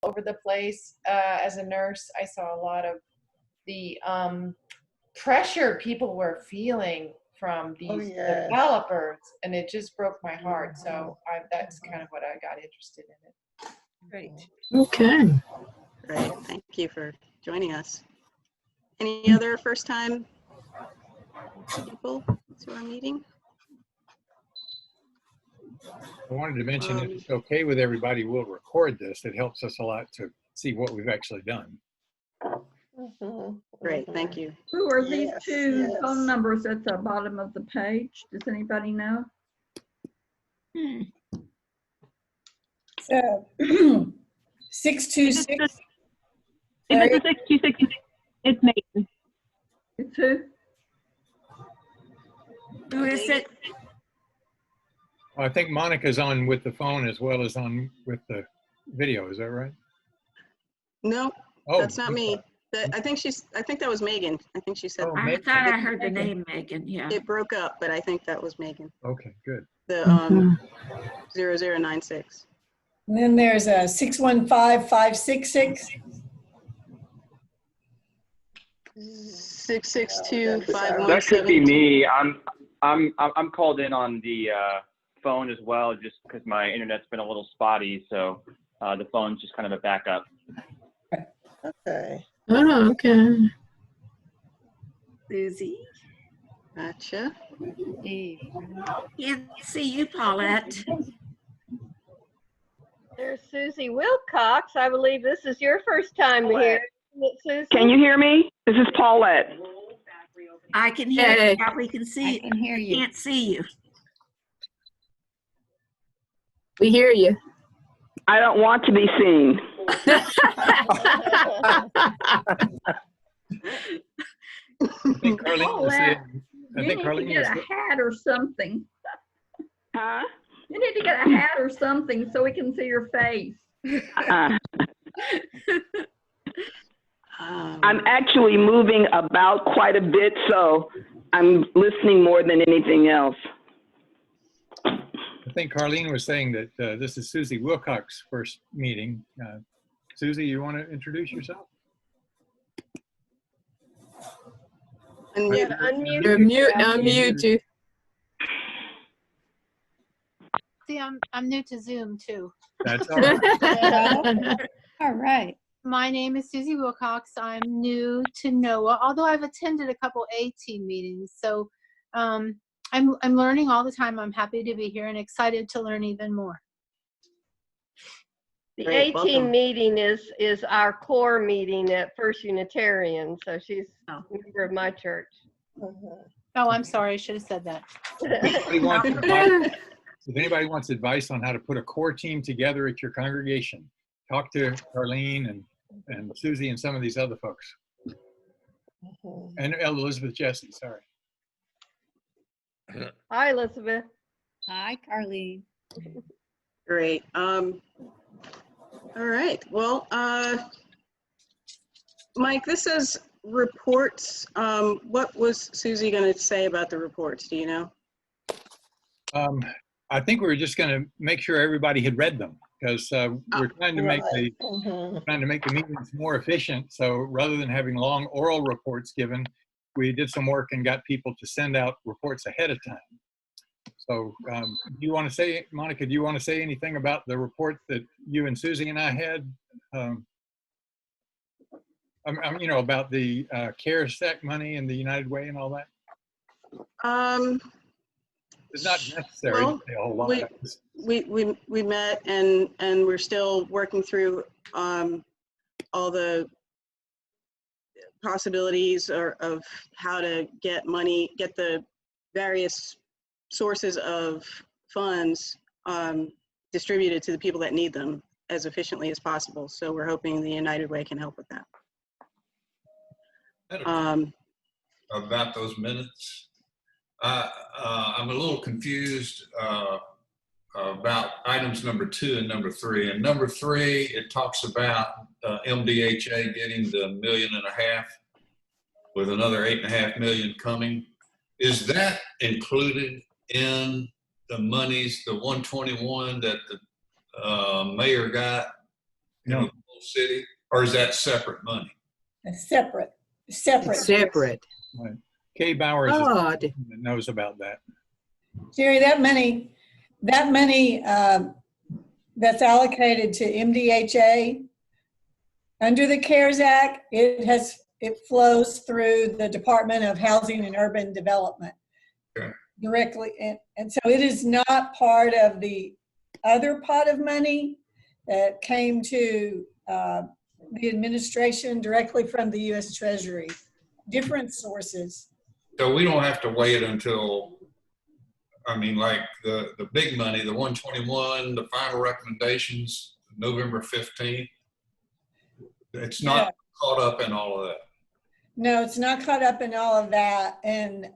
over the place. As a nurse, I saw a lot of the pressure people were feeling from these developers, and it just broke my heart. So that's kind of what I got interested in it. Great. Okay. Great. Thank you for joining us. Any other first-time people to our meeting? I wanted to mention, if it's okay with everybody, we'll record this. It helps us a lot to see what we've actually done. Great, thank you. Who are these two phone numbers at the bottom of the page? Does anybody know? So 626. It's a 626. It's Megan. It's who? Who is it? I think Monica's on with the phone as well as on with the video. Is that right? No, Oh, that's not me. I think that was Megan. I think she said. Oh, I Megan. thought I heard the name Megan. Yeah. It broke up, but I think that was Megan. Okay, good. The 0096. And then there's a 615-566. 662-517. That could be me. I'm called in on the phone as well, just because my internet's been a little spotty, so the phone's just kind of a backup. Okay. Oh, okay. Susie. Gotcha. Can't see you, Paulette. There's Susie Wilcox. I believe this is your first time here. Isn't it, Susie? Can you hear me? This is Paulette. I can hear you. Probably can see. I can hear you. Can't see you. We hear you. I don't want to be seen. I think Carlene was saying, You need to get a hat or something. Huh? You need to get a hat or something so we can see your face. I'm actually moving about quite a bit, so I'm listening more than anything else. I think Carlene was saying that this is Susie Wilcox's first meeting. Susie, you want to introduce yourself? Unmute. Unmute you. See, I'm new to Zoom too. That's all right. All right. My name is Susie Wilcox. I'm new to NOAA, although I've attended a couple A-team meetings. So I'm learning all the time. I'm happy to be here and excited to learn even more. The Great, A-team welcome. meeting is our core meeting at First Unitarian. So she's a member of my church. Oh, I'm sorry. I should have said that. If anybody wants advice on how to put a core team together at your congregation, talk to Carlene and Susie and some of these other folks. And Elizabeth Jesse, sorry. Hi, Elizabeth. Hi, Carlene. Great. All right. Well, Mike, this says reports. What was Susie going to say about the reports? Do you know? I think we were just going to make sure everybody had read them, because we're trying to make the meetings more efficient. So rather than having long oral reports given, we did some work and got people to send out reports ahead of time. So do you want to say, Monica, do you want to say anything about the report that you and Susie and I had? You know, about the CARES Act money and the United Way and all that? It's not necessary to say a whole lot. We met and we're still working through all the possibilities of how to get money, get the various sources of funds distributed to the people that need them as efficiently as possible. So we're hoping the United Way can help with that. About those minutes, I'm a little confused about items number 2 and number 3. And number 3, it talks about MDHA getting the $1.5 million with another $8.5 million coming. Is that included in the monies, the 121 that the mayor got? No. city, or is that separate money? Separate. It's separate. Right. Kay Bowers is the person that knows about that. Jerry, that money that's allocated to MDHA under the CARES Act, it flows through the Department of Housing and Urban Development directly. And so it is not part of the other pot of money that came to the administration directly from the U.S. Treasury. Different sources. So we don't have to wait until, I mean, like the big money, the 121, the final recommendations, November 15th. It's not caught up in all of that. No, it's not caught up in all of that. And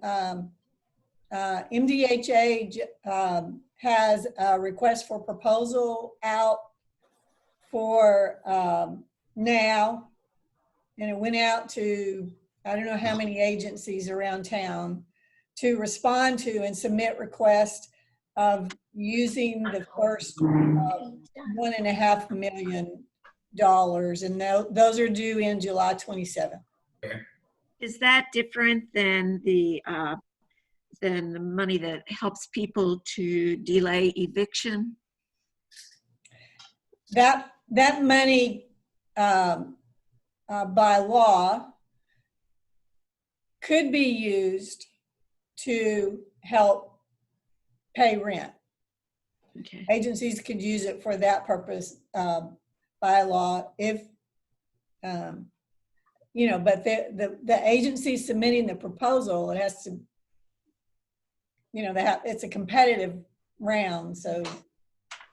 MDHA has a request for proposal out for now. And it went out to, I don't know how many agencies around town to respond to and submit requests of using the first $1.5 million. And those are due in July 27th. Okay. Is that different than the money that helps people to delay eviction? That money by law could be used to help pay rent. Okay. Agencies could use it for that purpose by law if, you know, but the agency submitting the proposal, it has to, you know, it's a competitive round. So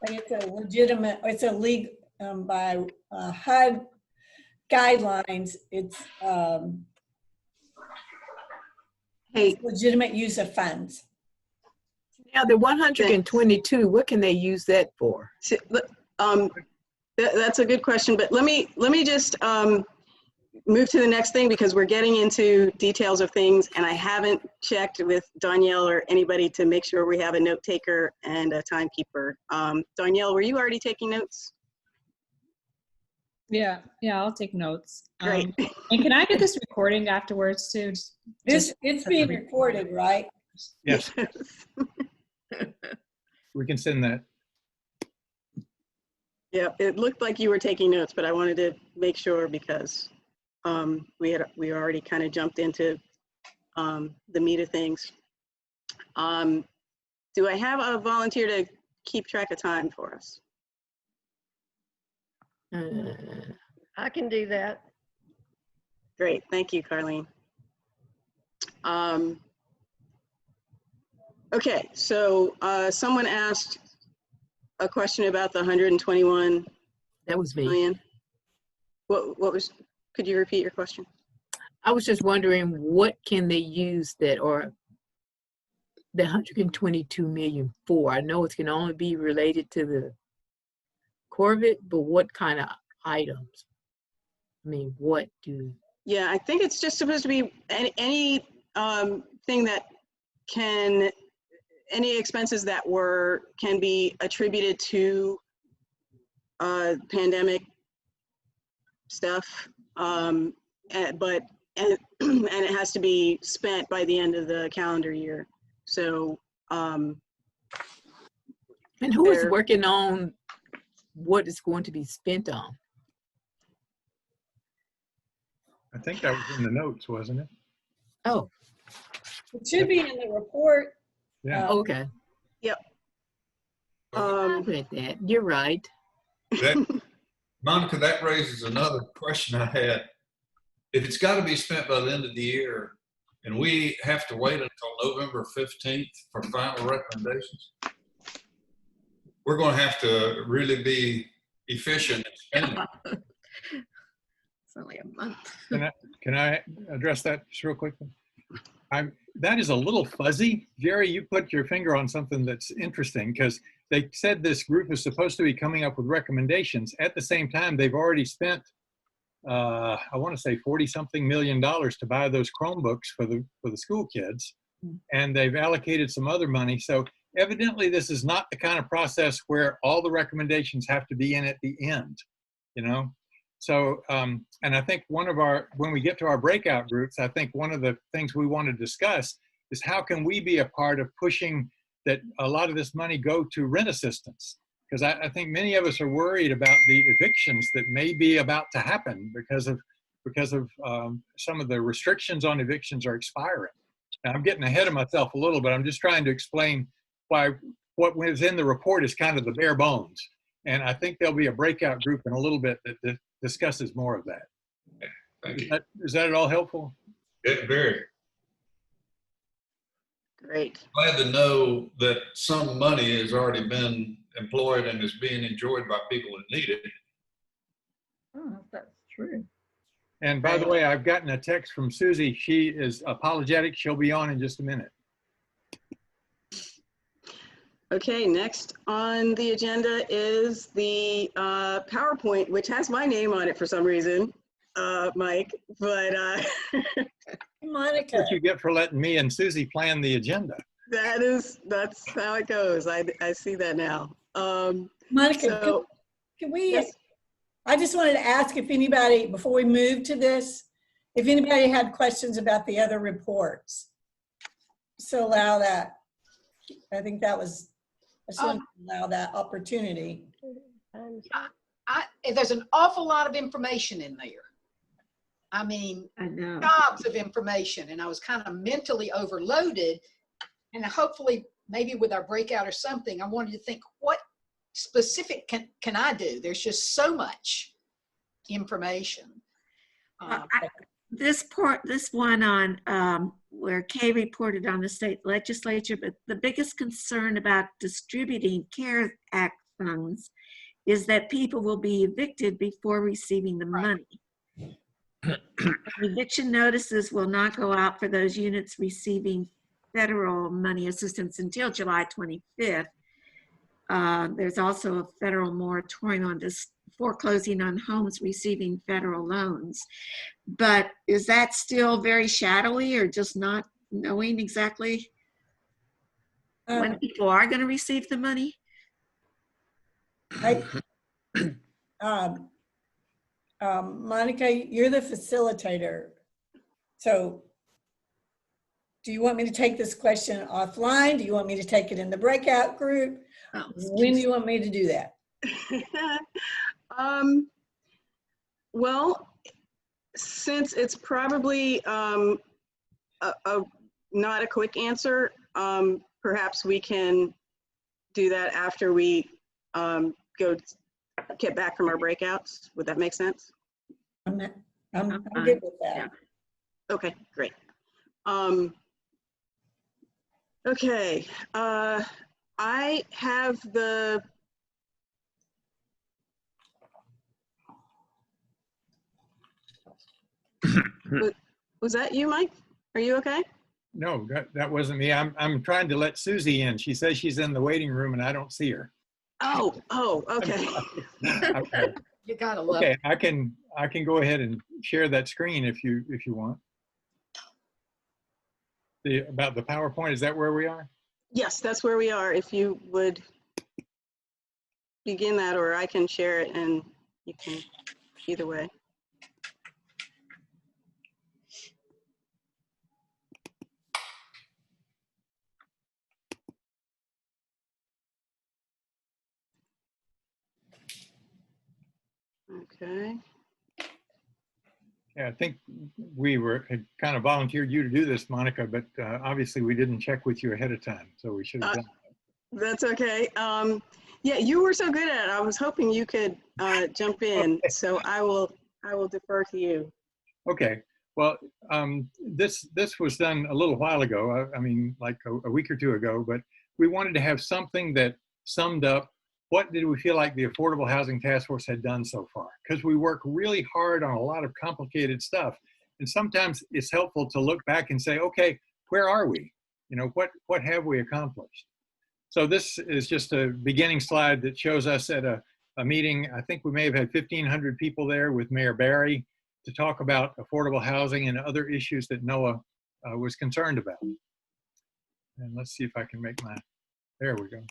it's a legitimate, it's a legal, by HUD guidelines, it's legitimate use of funds. Now the 122, what can they use that for? That's a good question, but let me just move to the next thing because we're getting into details of things and I haven't checked with Danielle or anybody to make sure we have a note taker and a timekeeper. Danielle, were you already taking notes? Yeah, I'll take notes. Great. And can I get this recording afterwards too? It's being recorded, right? Yes. We can send that. Yeah, it looked like you were taking notes, but I wanted to make sure because we already kind of jumped into the meat of things. Do I have a volunteer to keep track of time for us? I can do that. Great, thank you, Carlene. Okay, so someone asked a question about the 121. That was me. Million. What was? Could you repeat your question? I was just wondering, what can they use that, or the 122 million for? I know it can only be related to the Corvette, but what kind of items? I mean, what do? Yeah, I think it's just supposed to be any thing that can, any expenses that can be attributed to pandemic stuff, and it has to be spent by the end of the calendar year. So, and who is working on what is going to be spent on? I think that was in the notes, wasn't it? Oh. It should be in the report. Yeah. Okay. Yep. With that, you're right. Monica, that raises another question I had. If it's got to be spent by the end of the year, and we have to wait until November 15th for final recommendations, we're going to have to really be efficient in spending. It's only a month. Can I address that just real quickly? That is a little fuzzy. Jerry, you put your finger on something that's interesting because they said this group is supposed to be coming up with recommendations. At the same time, they've already spent, I want to say $40-something million to buy those Chromebooks for the school kids. And they've allocated some other money. So evidently this is not the kind of process where all the recommendations have to be in at the end, you know? So, and I think when we get to our breakout groups, I think one of the things we want to discuss is how can we be a part of pushing that a lot of this money go to rent assistance? Because I think many of us are worried about the evictions that may be about to happen because of some of the restrictions on evictions are expiring. Now, I'm getting ahead of myself a little, but I'm just trying to explain why what was in the report is kind of the bare bones. And I think there'll be a breakout group in a little bit that discusses more of that. Thank you. Is that at all helpful? Yeah, very. Great. Glad to know that some money has already been employed and is being enjoyed by people that need it. Oh, that's true. And by the way, I've gotten a text from Susie. She is apologetic. She'll be on in just a minute. Okay, next on the agenda is the PowerPoint, which has my name on it for some reason, Mike, but Monica. What you get for letting me and Susie plan the agenda. that's how it goes. I see that now. Monica, so, can we, yes. I just wanted to ask if anybody, before we move to this, if anybody had questions about the other reports. So allow that. I think that was, I just wanted to allow that opportunity. There's an awful lot of information in there. I mean, I know. gobs of information, and I was kind of mentally overloaded. And hopefully, maybe with our breakout or something, I wanted to think, what specific can I do? There's just so much information. This one on where Kay reported on the state legislature, but the biggest concern about distributing CARES Act funds is that people will be evicted before receiving the money. Eviction notices will not go out for those units receiving federal money assistance until July 25th. There's also a federal moratorium on foreclosing on homes receiving federal loans. But is that still very shadowy, or just not knowing exactly when people are going to receive the money? Monica, you're the facilitator. So do you want me to take this question offline? Do you want me to take it in the breakout group? When do you want me to do that? Well, since it's probably not a quick answer, perhaps we can do that after we get back from our breakouts. Would that make sense? I'm good with that. Yeah. Okay, great. Okay, I have the was that you, Mike? Are you okay? No, that wasn't me. I'm trying to let Susie in. She says she's in the waiting room and I don't see her. Oh, okay. Okay. You gotta love Okay, it. I can go ahead and share that screen if you want. About the PowerPoint, is that where we are? Yes, that's where we are. If you would begin that, or I can share it, and you can, either way. Okay. Yeah, I think we had kind of volunteered you to do this, Monica, but obviously we didn't check with you ahead of time, so we should have done that. That's okay. Yeah, you were so good at it. I was hoping you could jump in, so I will defer to you. Okay. Well, this was done a little while ago. I mean, like a week or two ago, but we wanted to have something that summed up what did we feel like the Affordable Housing Task Force had done so far? Because we work really hard on a lot of complicated stuff. And sometimes it's helpful to look back and say, okay, where are we? You know, what have we accomplished? So this is just a beginning slide that shows us at a meeting. I think we may have had 1,500 people there with Mayor Barry to talk about affordable housing and other issues that NOAA was concerned about. And let's see if I can make there we go.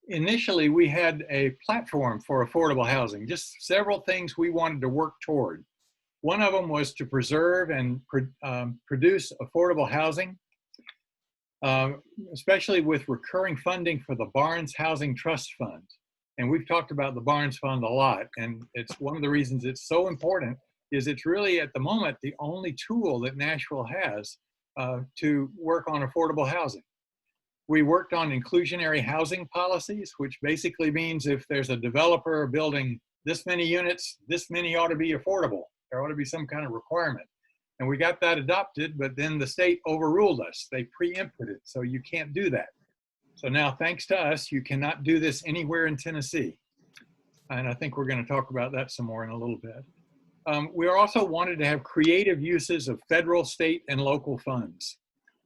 initially we had a platform for affordable housing, just several things we wanted to work toward. One of them was to preserve and produce affordable housing, especially with recurring funding for the Barnes Housing Trust Fund. And we've talked about the Barnes Fund a lot, and it's one of the reasons it's so important is it's really at the moment the only tool that Nashville has to work on affordable housing. We worked on inclusionary housing policies, which basically means if there's a developer building this many units, this many ought to be affordable. There ought to be some kind of requirement. And we got that adopted, but then the state overruled us. They preempted it, so you can't do that. So now, thanks to us, you cannot do this anywhere in Tennessee. And I think we're going to talk about that some more in a little bit. We also wanted to have creative uses of federal, state, and local funds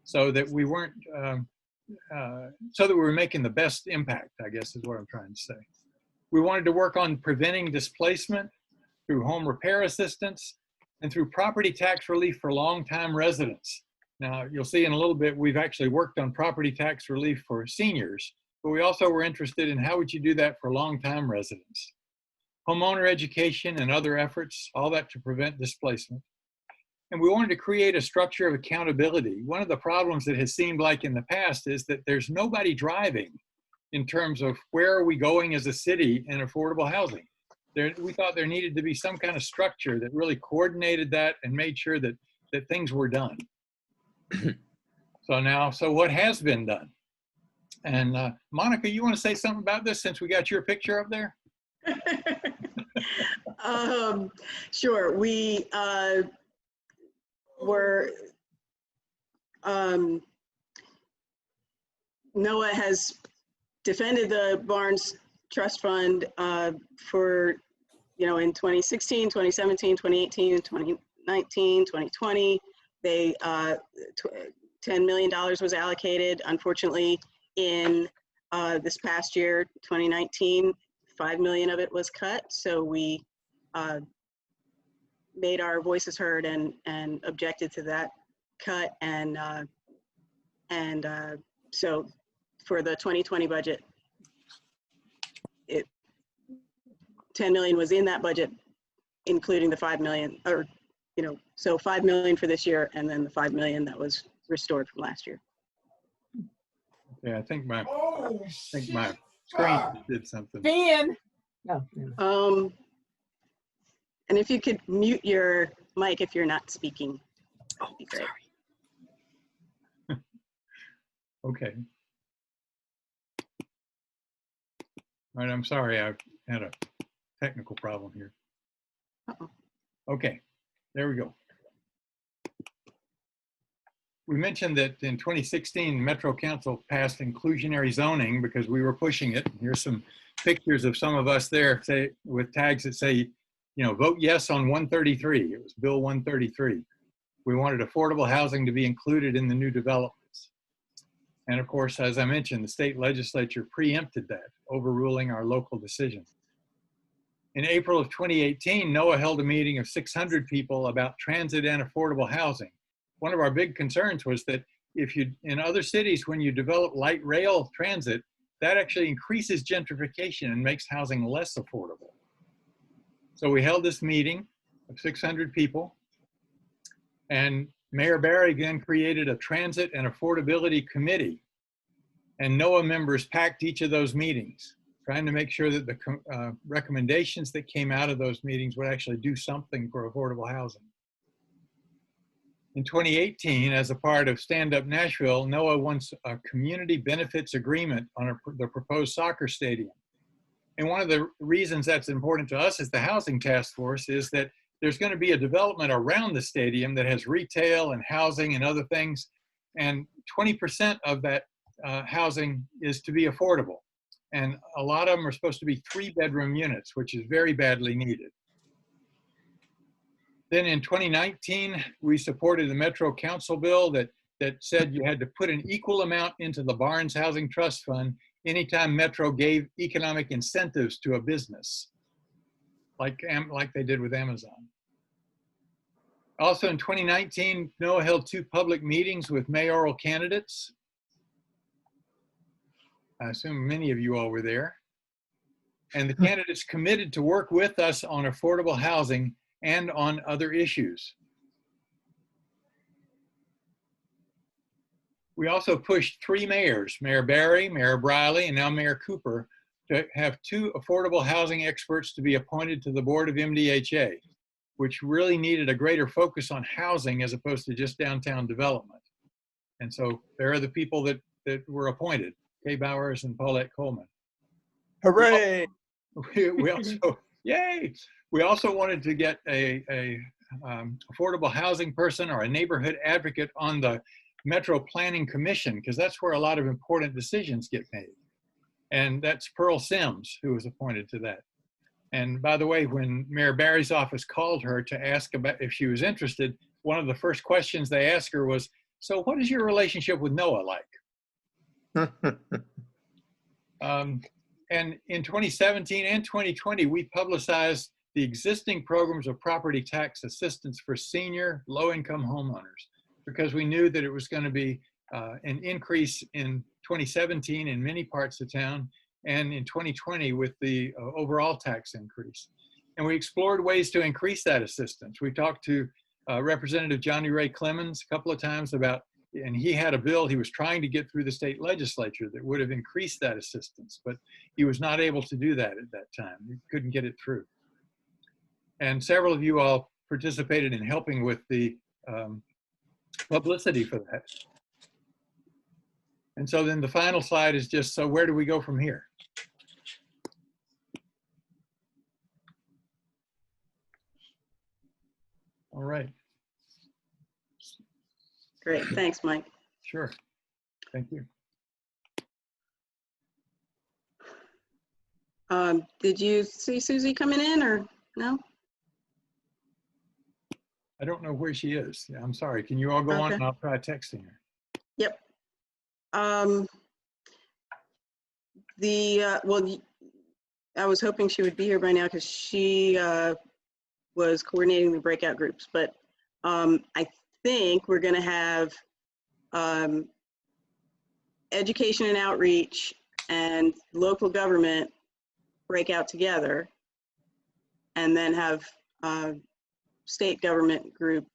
so that we weren't, so that we were making the best impact, I guess is what I'm trying to say. We wanted to work on preventing displacement through home repair assistance and through property tax relief for long-time residents. Now, you'll see in a little bit, we've actually worked on property tax relief for seniors, but we also were interested in how would you do that for long-time residents. Homeowner education and other efforts, all that to prevent displacement. And we wanted to create a structure of accountability. One of the problems that has seemed like in the past is that there's nobody driving in terms of where are we going as a city in affordable housing. We thought there needed to be some kind of structure that really coordinated that and made sure that things were done. So what has been done? And Monica, you want to say something about this since we got your picture up there? Sure. We were, NOAA has defended the Barnes Trust Fund for, in 2016, 2017, 2018, 2019, 2020. They, $10 million was allocated. Unfortunately, in this past year, 2019, 5 million of it was cut. So we made our voices heard and objected to that cut. And so for the 2020 budget, 10 million was in that budget, including the 5 million, or, so 5 million for this year, and then the 5 million that was restored from last year. Yeah, I think my screen did something. Ben. No. And if you could mute your mic if you're not speaking, that'd be great. Okay. All right, I'm sorry, I had a technical problem here. Okay, there we go. We mentioned that in 2016, Metro Council passed inclusionary zoning because we were pushing it. Here's some pictures of some of us there with tags that say, vote yes on 133. It was Bill 133. We wanted affordable housing to be included in the new developments. And of course, as I mentioned, the state legislature preempted that, overruling our local decision. In April of 2018, NOAA held a meeting of 600 people about transit and affordable housing. One of our big concerns was that in other cities, when you develop light rail transit, that actually increases gentrification and makes housing less affordable. So we held this meeting of 600 people, and Mayor Barry then created a transit and affordability committee, and NOAA members packed each of those meetings, trying to make sure that the recommendations that came out of those meetings would actually do something for affordable housing. In 2018, as a part of Stand Up Nashville, NOAA wants a community benefits agreement on the proposed soccer stadium. And one of the reasons that's important to us as the Housing Task Force is that there's going to be a development around the stadium that has retail and housing and other things. And 20% of that housing is to be affordable. And a lot of them are supposed to be 3-bedroom units, which is very badly needed. Then in 2019, we supported the Metro Council bill that said you had to put an equal amount into the Barnes Housing Trust Fund anytime Metro gave economic incentives to a business, like they did with Amazon. Also in 2019, NOAA held 2 public meetings with mayoral candidates. I assume many of you all were there. And the candidates committed to work with us on affordable housing and on other issues. We also pushed 3 mayors, Mayor Barry, Mayor Briley, and now Mayor Cooper, to have 2 affordable housing experts to be appointed to the board of MDHA, which really needed a greater focus on housing as opposed to just downtown development. And so there are the people that were appointed, Kay Bowers and Paulette Coleman. Hooray! We also, yay! We also wanted to get a affordable housing person or a neighborhood advocate on the Metro Planning Commission, because that's where a lot of important decisions get made. And that's Pearl Sims, who was appointed to that. And by the way, when Mayor Barry's office called her to ask about if she was interested, one of the first questions they asked her was, so what is your relationship with Noah like? And in 2017 and 2020, we publicized the existing programs of property tax assistance for senior low-income homeowners, because we knew that it was going to be an increase in 2017 in many parts of town, and in 2020 with the overall tax increase. And we explored ways to increase that assistance. We talked to Representative Johnny Ray Clemens a couple of times about, and he had a bill he was trying to get through the state legislature that would have increased that assistance, but he was not able to do that at that time. He couldn't get it through. And several of you all participated in helping with the publicity for that. And so then the final slide is just, so where do we go from here? All right. Great, thanks, Mike. Sure, thank you. Did you see Susie coming in or no? I don't know where she is. Yeah, I'm sorry. Can you all go on and I'll try texting her. Yep. Well, I was hoping she would be here by now because she was coordinating the breakout groups, but I think we're going to have education and outreach and local government break out together, and then have state government group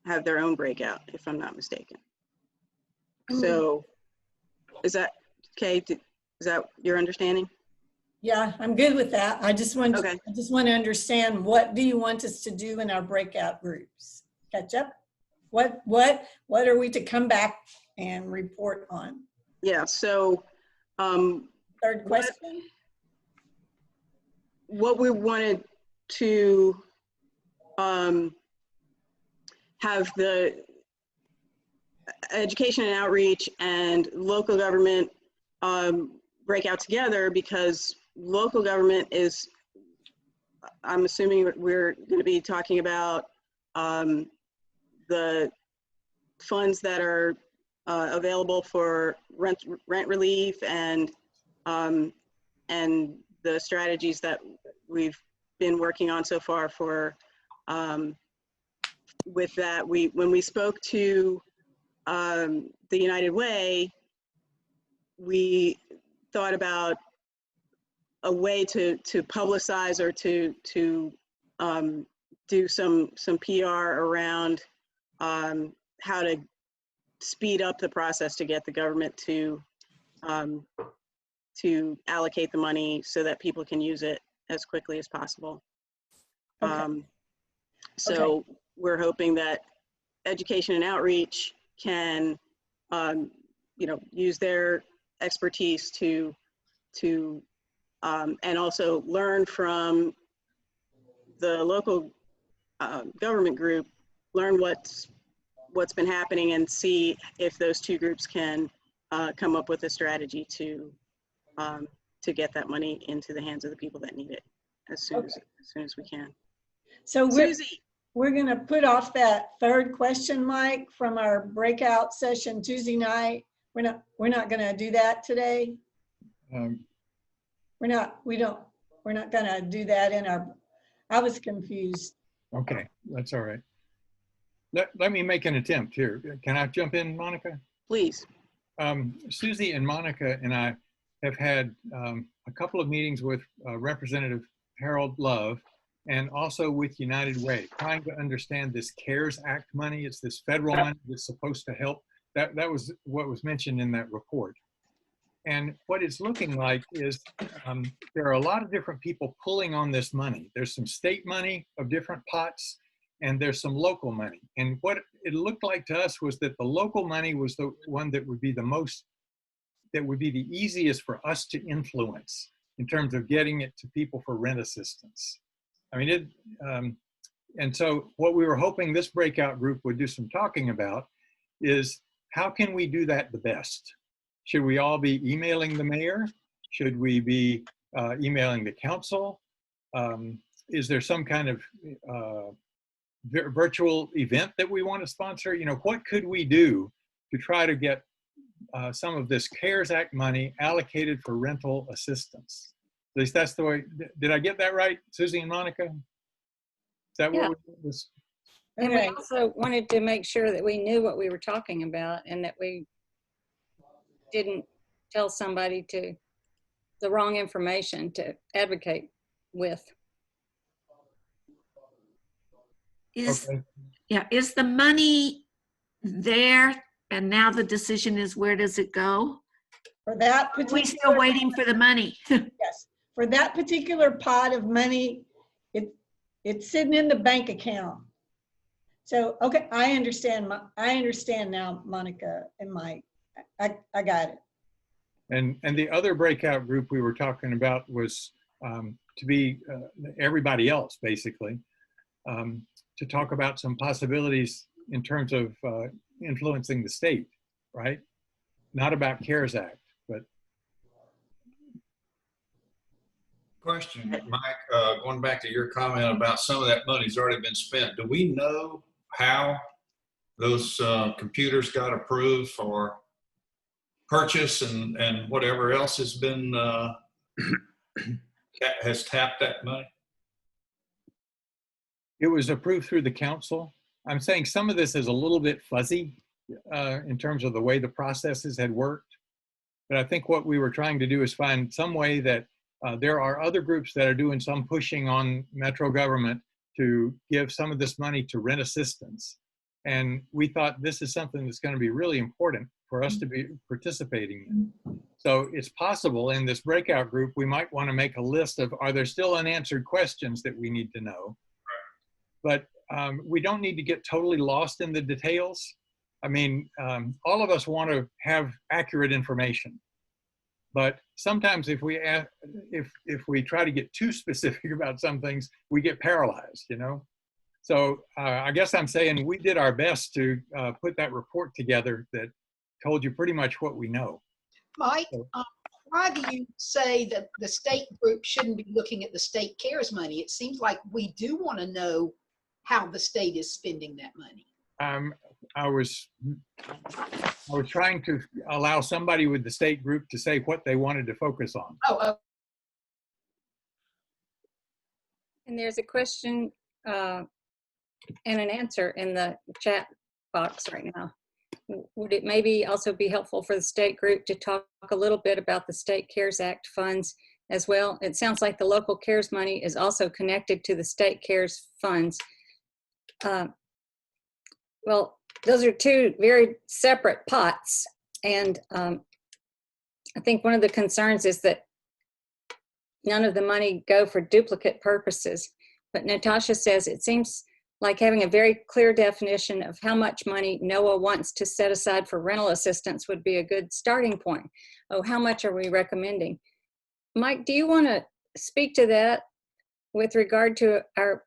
have their own breakout, if I'm not mistaken. So is that okay? Is that your understanding? Yeah, I'm good with that. I just want I just want to understand, what do you want us to do in our breakout groups? Catch up? What are we to come back and report on? Yeah, so third question. What we wanted to have the education and outreach and local government break out together, because local government is, I'm assuming we're going to be talking about the funds that are available for rent relief and the strategies that we've been working on so far for with that. When we spoke to the United Way, we thought about a way to publicize or to do some PR around how to speed up the process to get the government to allocate the money so that people can use it as quickly as possible. So we're hoping that education and outreach can, use their expertise to and also learn from the local government group, learn what's been happening, and see if those two groups can come up with a strategy to get that money into the hands of the people that need it as soon as we can. So we're going to put off that third question, Mike, from our breakout session Tuesday night. We're not going to do that today. We're not going to do that in our, I was confused. Okay, that's all right. Let me make an attempt here. Can I jump in, Monica? Please. Susie and Monica and I have had a couple of meetings with Representative Harold Love and also with United Way, trying to understand this CARES Act money. It's this federal money that's supposed to help. That was what was mentioned in that report. And what it's looking like is there are a lot of different people pulling on this money. There's some state money of different pots, and there's some local money. And what it looked like to us was that the local money was the one that would be the most, that would be the easiest for us to influence in terms of getting it to people for rent assistance. I mean, and so what we were hoping this breakout group would do some talking about is how can we do that the best? Should we all be emailing the mayor? Should we be emailing the council? Is there some kind of virtual event that we want to sponsor? You know, what could we do to try to get some of this CARES Act money allocated for rental assistance? At least that's the way. Did I get that right, Susie and Monica? Is that what was? And we also wanted to make sure that we knew what we were talking about and that we didn't tell somebody the wrong information to advocate with. Is the money there and now the decision is where does it go? For that particular, we're still waiting for the money. Yes, for that particular pot of money, it's sitting in the bank account. So, okay, I understand now, Monica and Mike. I got it. And the other breakout group we were talking about was to be everybody else, basically, to talk about some possibilities in terms of influencing the state, right? Not about CARES Act, but. Question, Mike, going back to your comment about some of that money's already been spent. Do we know how those computers got approved for purchase and whatever else has been, has tapped that money? It was approved through the council. I'm saying some of this is a little bit fuzzy in terms of the way the processes had worked. But I think what we were trying to do is find some way that there are other groups that are doing some pushing on Metro government to give some of this money to rent assistance. And we thought this is something that's going to be really important for us to be participating in. So it's possible in this breakout group, we might want to make a list of, are there still unanswered questions that we need to know? But we don't need to get totally lost in the details. I mean, all of us want to have accurate information. But sometimes if we try to get too specific about some things, we get paralyzed, you know? So I guess I'm saying we did our best to put that report together that told you pretty much what we know. Mike, why do you say that the state group shouldn't be looking at the state CARES money? It seems like we do want to know how the state is spending that money. I was trying to allow somebody with the state group to say what they wanted to focus on. And there's a question and an answer in the chat box right now. Would it maybe also be helpful for the state group to talk a little bit about the state CARES Act funds as well? It sounds like the local CARES money is also connected to the state CARES funds. Well, those are two very separate pots. And I think one of the concerns is that none of the money go for duplicate purposes. But Natasha says it seems like having a very clear definition of how much money NOAA wants to set aside for rental assistance would be a good starting point. Oh, how much are we recommending? Mike, do you want to speak to that with regard to our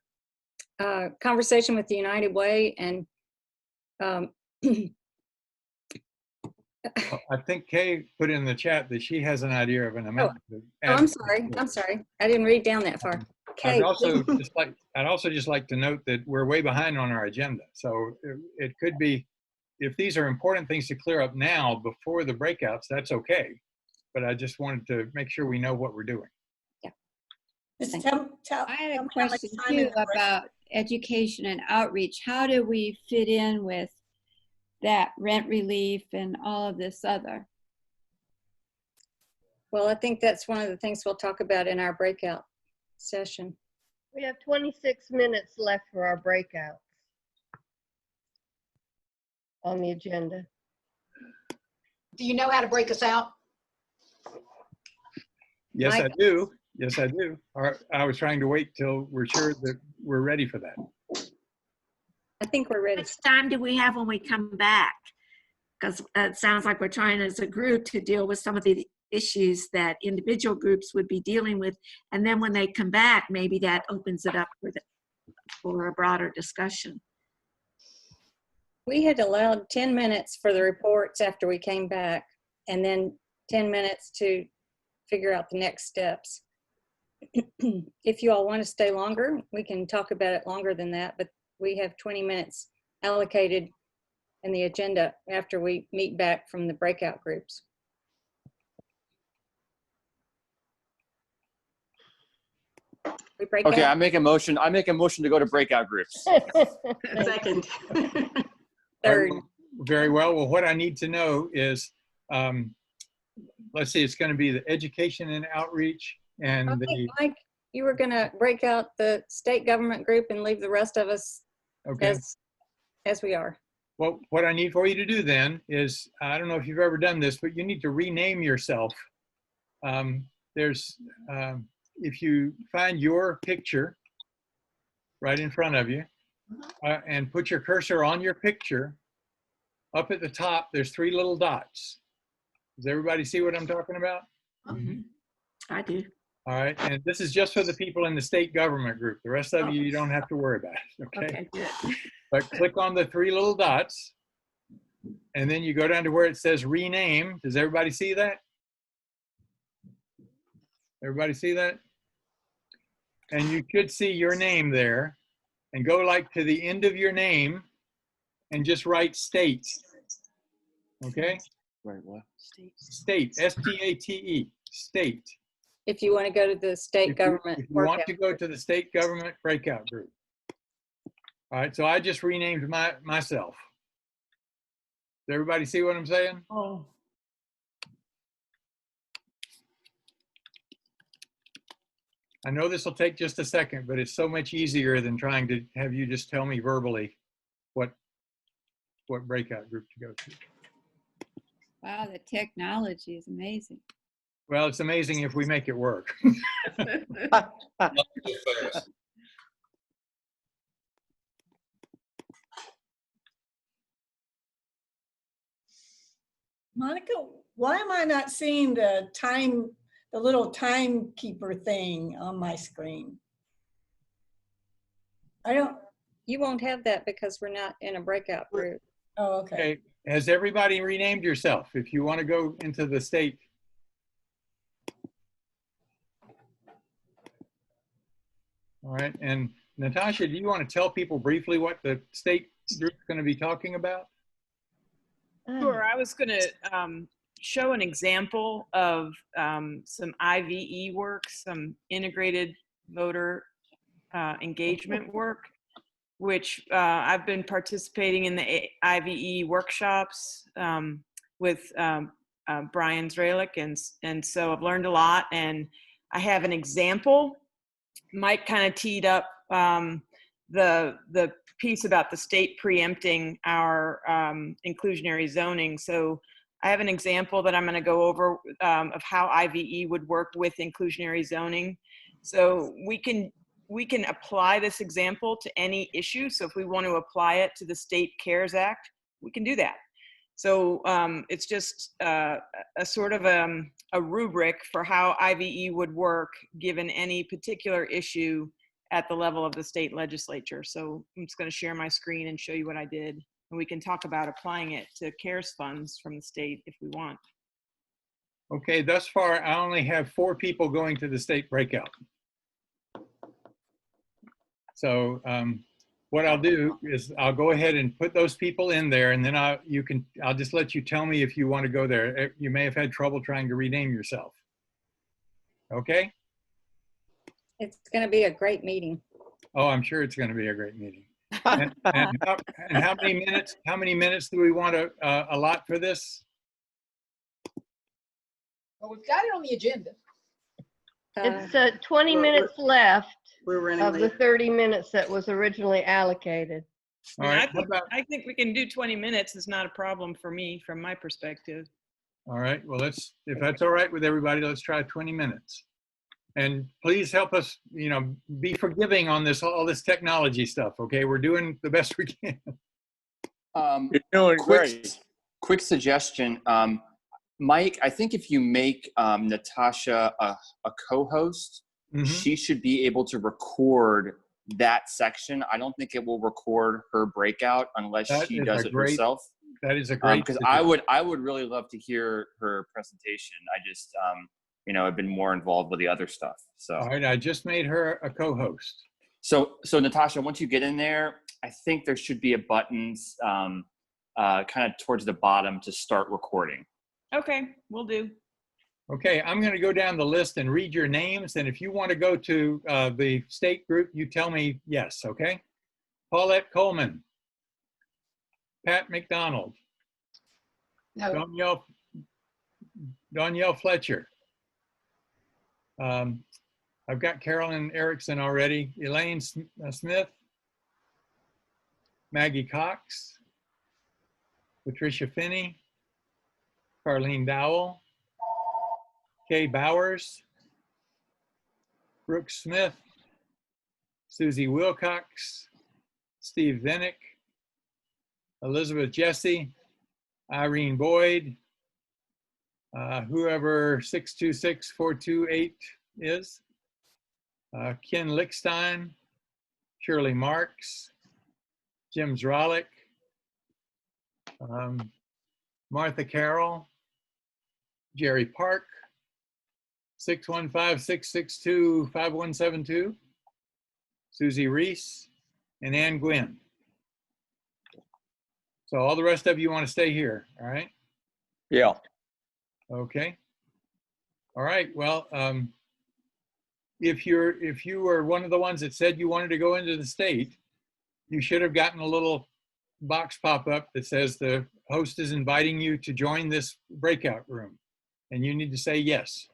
conversation with the United Way? And I think Kay put in the chat that she has an idea of an amount. I'm sorry. I didn't read down that far. Kay, I'd also just like to note that we're way behind on our agenda. So it could be, if these are important things to clear up now before the breakouts, that's okay. But I just wanted to make sure we know what we're doing. Yeah. I had a question too about education and outreach. How do we fit in with that rent relief and all of this other? Well, I think that's one of the things we'll talk about in our breakout session. We have 26 minutes left for our breakout on the agenda. Do you know how to break us out? Yes, I do. Yes, I do. I was trying to wait till we're sure that we're ready for that. I think we're ready. How much time do we have when we come back? Because it sounds like we're trying as a group to deal with some of the issues that individual groups would be dealing with. And then when they come back, maybe that opens it up for a broader discussion. We had allowed 10 minutes for the reports after we came back, and then 10 minutes to figure out the next steps. If you all want to stay longer, we can talk about it longer than that, but we have 20 minutes allocated in the agenda after we meet back from the breakout groups. Okay, I make a motion to go to breakout groups. Second. Third. Very well. Well, what I need to know is, let's see, it's going to be the education and outreach and the. Mike, you were going to break out the state government group and leave the rest of us as we are. Well, what I need for you to do then is, I don't know if you've ever done this, but you need to rename yourself. If you find your picture right in front of you and put your cursor on your picture, up at the top, there's 3 little dots. Does everybody see what I'm talking about? Mm-hmm. I do. All right, and this is just for the people in the state government group. The rest of you don't have to worry about it, okay? Good. But click on the 3 little dots, and then you go down to where it says rename. Does everybody see that? Everybody see that? And you should see your name there, and go like to the end of your name and just write state. Okay? Right, what? State, S-T-A-T-E, state. If you want to go to the state government. If you want to go to the state government breakout group. All right, so I just renamed myself. Does everybody see what I'm saying? Oh. I know this will take just a second, but it's so much easier than trying to have you just tell me verbally what breakout group to go to. Wow, the technology is amazing. Well, it's amazing if we make it work. Monica, why am I not seeing the little timekeeper thing on my screen? You won't have that because we're not in a breakout group. Oh, okay. Okay, has everybody renamed yourself? If you want to go into the state. All right, and Natasha, do you want to tell people briefly what the state group is going to be talking about? Sure, I was going to show an example of some IVE work, some integrated voter engagement work, which I've been participating in the IVE workshops with Brian Zralik, and so I've learned a lot, and I have an example. Mike kind of teed up the piece about the state preempting our inclusionary zoning. So I have an example that I'm going to go over of how IVE would work with inclusionary zoning. So we can apply this example to any issue. So if we want to apply it to the State CARES Act, we can do that. So it's just a sort of a rubric for how IVE would work given any particular issue at the level of the state legislature. So I'm just going to share my screen and show you what I did. And we can talk about applying it to CARES funds from the state if we want. Okay, thus far, I only have 4 people going to the state breakout. So what I'll do is I'll go ahead and put those people in there, and then I'll just let you tell me if you want to go there. You may have had trouble trying to rename yourself. Okay? It's going to be a great meeting. Oh, I'm sure it's going to be a great meeting. And how many minutes do we want to allot for this? Well, we've got it on the agenda. It's 20 minutes left of the 30 minutes that was originally allocated. All right. I think we can do 20 minutes. It's not a problem for me from my perspective. All right. Well, if that's all right with everybody, let's try 20 minutes. And please help us, be forgiving on all this technology stuff. Okay. We're doing the best we can. You're doing great. Quick suggestion. Mike, I think if you make Natasha a co-host, she should be able to record that section. I don't think it will record her breakout unless she does it herself. That is a great because I would really love to hear her presentation. I just I've been more involved with the other stuff. So all right, I just made her a co-host. So Natasha, once you get in there, I think there should be a button kind of towards the bottom to start recording. Okay, we'll do. Okay, I'm going to go down the list and read your names. And if you want to go to the state group, you tell me yes, okay? Paulette Coleman. Pat McDonald. No. Danielle Fletcher. I've got Carolyn Erickson already. Elaine Smith. Maggie Cox. Patricia Finney. Carlene Dowell. Kay Bowers, Brooke Smith, Susie Wilcox, Steve Vinnick, Elizabeth Jesse, Irene Boyd, whoever 626428 is, Ken Lickstein, Shirley Marks, Jim Zralik, Martha Carroll, Jerry Park, 615-662-5172, Susie Ries, and Ann Gwynn. So all the rest of you want to stay here, all right? Yeah. Okay. All right. Well, if you were one of the ones that said you wanted to go into the state, you should have gotten a little box pop up that says the host is inviting you to join this breakout room, and you need to say yes.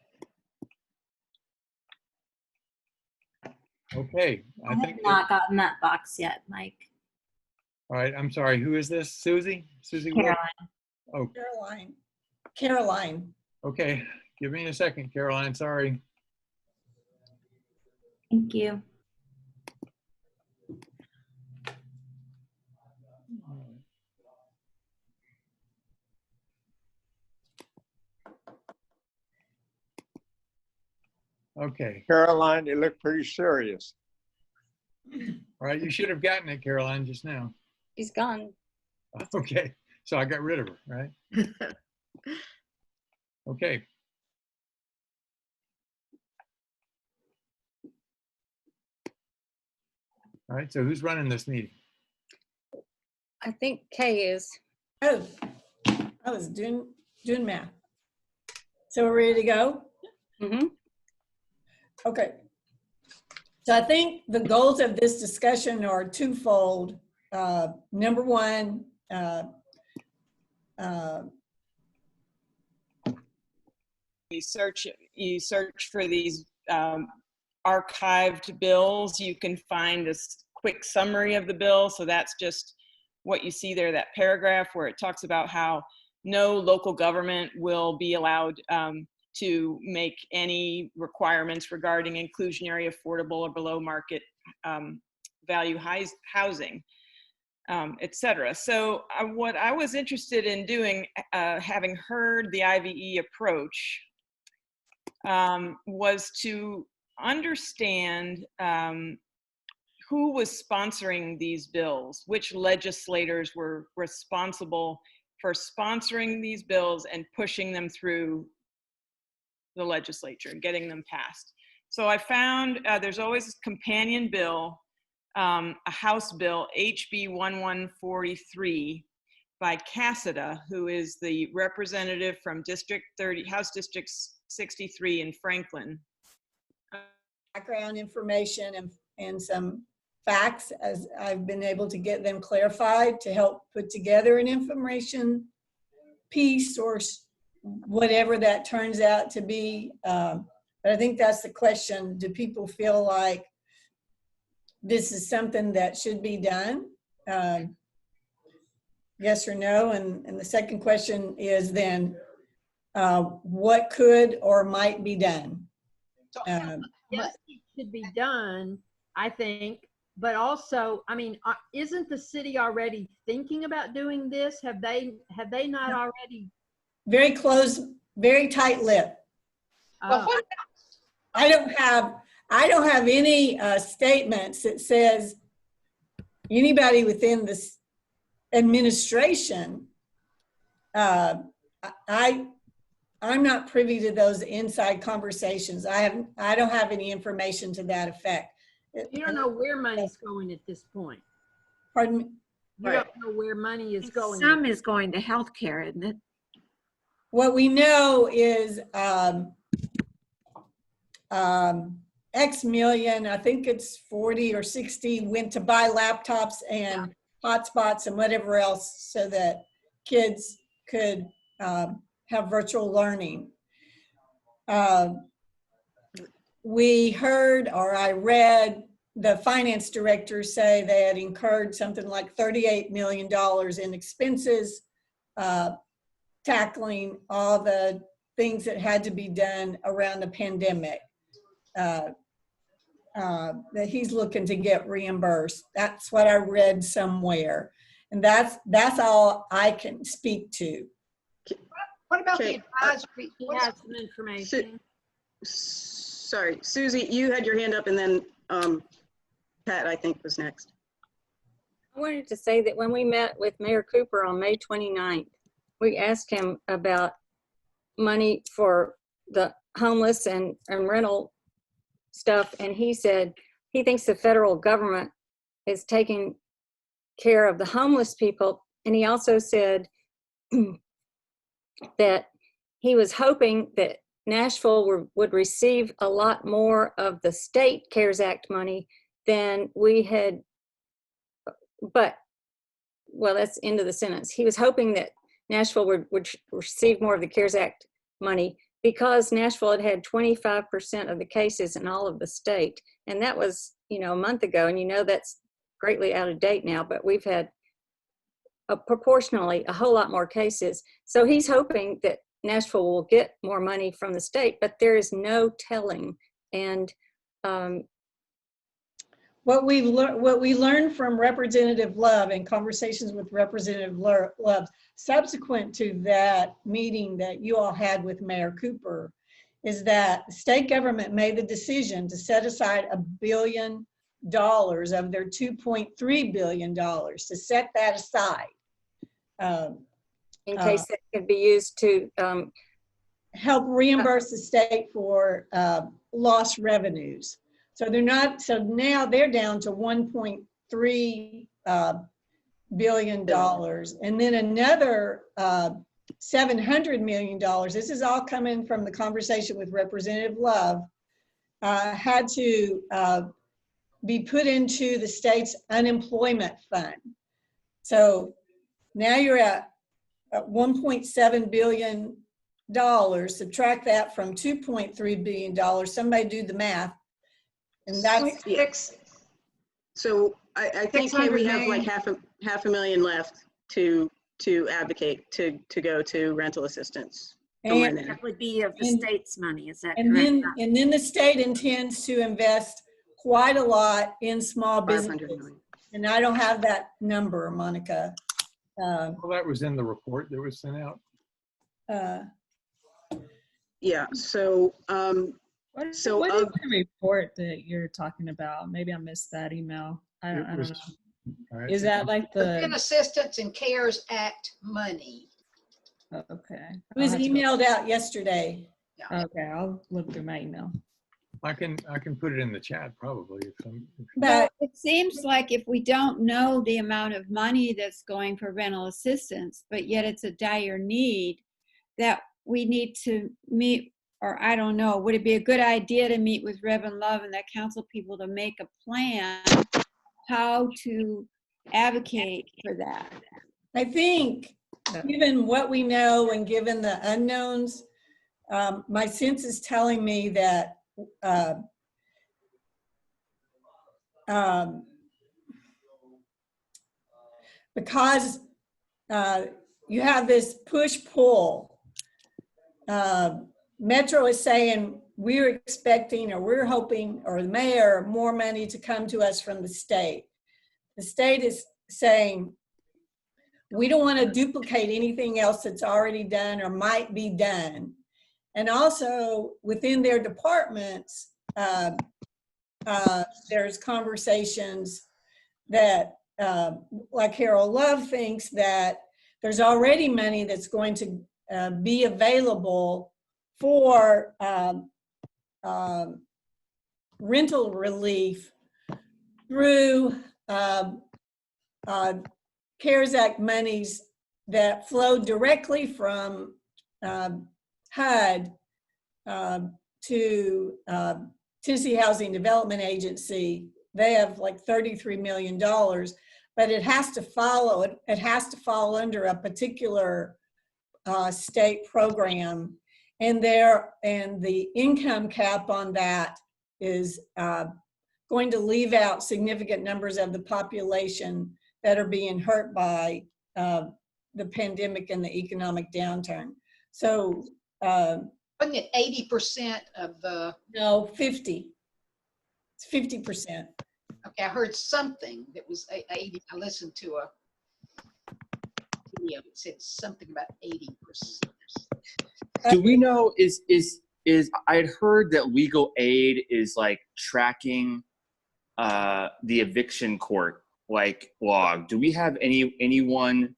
Okay. I have not gotten that box yet, Mike. All right. I'm sorry. Who is this? Susie? Susie? Caroline. Oh. Caroline. Okay. Give me a second, Caroline. Sorry. Thank you. Okay. Caroline, you look pretty serious. All right. You should have gotten it, Caroline, just now. She's gone. Okay. So I got rid of her, right? Okay. All right. So who's running this meeting? I think Kay is. Oh, I was doing math. So we're ready to go? Mm-hmm. Okay. So I think the goals of this discussion are twofold. Number one, You search for these archived bills, you can find this quick summary of the bill. So that's just what you see there, that paragraph where it talks about how no local government will be allowed to make any requirements regarding inclusionary, affordable, or below market value housing, etc. So what I was interested in doing, having heard the IVE approach, was to understand who was sponsoring these bills, which legislators were responsible for sponsoring these bills and pushing them through the legislature and getting them passed. So I found there's always a companion bill, a House bill, HB 1143 by Cassida, who is the representative from District 30, House District 63 in Franklin. Background information and some facts as I've been able to get them clarified to help put together an information piece or whatever that turns out to be. But I think that's the question. Do people feel like this is something that should be done? Yes or no? And the second question is then, what could or might be done? Yes, it should be done, I think. But also, I mean, isn't the city already thinking about doing this? Have they not already? Very close, very tight-lipped. I don't have any statements that says anybody within this administration. I'm not privy to those inside conversations. I don't have any information to that effect. You don't know where money's going at this point. Pardon me? You don't know where money is going. Some is going to healthcare, isn't it? What we know is X million, I think it's 40 or 60, went to buy laptops and hotspots and whatever else so that kids could have virtual learning. We heard, or I read, the finance director say they had incurred something like $38 million in expenses, tackling all the things that had to be done around the pandemic. That he's looking to get reimbursed. That's what I read somewhere. And that's all I can speak to. What about the advisory? He has some information. Sorry, Susie, you had your hand up, and then Pat, I think, was next. I wanted to say that when we met with Mayor Cooper on May 29th, we asked him about money for the homeless and rental stuff, and he said he thinks the federal government is taking care of the homeless people, and he also said that he was hoping that Nashville would receive a lot more of the state CARES Act money than we had, but, well, that's end of the sentence. He was hoping that Nashville would receive more of the CARES Act money because Nashville had 25% of the cases in all of the state. And that was, a month ago, and that's greatly out of date now, but we've had proportionally a whole lot more cases. So he's hoping that Nashville will get more money from the state, but there is no telling. And what we learned from Representative Love and conversations with Representative Love subsequent to that meeting that you all had with Mayor Cooper is that the state government made the decision to set aside $1 billion of their $2.3 billion to set that aside. In case that could be used to help reimburse the state for lost revenues. So now they're down to $1.3 billion. And then another $700 million, this is all coming from the conversation with Representative Love, had to be put into the state's unemployment fund. So now you're at $1.7 billion, subtract that from $2.3 billion. Somebody do the math. And that's So I think we have like half a million left to advocate to go to rental assistance. And that would be of the state's money, is that correct? And then the state intends to invest quite a lot in small businesses. And I don't have that number, Monica. Well, that was in the report that was sent out. Yeah, so what is the report that you're talking about? Maybe I missed that email. I don't know. Right. Is that like the Assistance and CARES Act money? Okay. It was emailed out yesterday. Yeah. Okay, I'll look through my email. I can put it in the chat probably. But it seems like if we don't know the amount of money that's going for rental assistance, but yet it's a dire need, that we need to meet, or I don't know, would it be a good idea to meet with Reverend Love and the council people to make a plan how to advocate for that? I think Given what we know and given the unknowns, my sense is telling me that because you have this push-pull, Metro is saying we're expecting or we're hoping, or the mayor, more money to come to us from the state. The state is saying we don't want to duplicate anything else that's already done or might be done. And also within their departments, there's conversations that, like Harold Love thinks that there's already money that's going to be available for rental relief through CARES Act monies that flow directly from HUD to Tennessee Housing Development Agency. They have like $33 million, but it has to follow, it has to fall under a particular state program, and the income cap on that is going to leave out significant numbers of the population that are being hurt by the pandemic and the economic downturn. So wasn't it 80% of the? No, 50. It's 50%. Okay, I heard something that was 80. I listened to a video that said something about 80%. Do we know, is I had heard that legal aid is like tracking the eviction court like log. Do we have anyone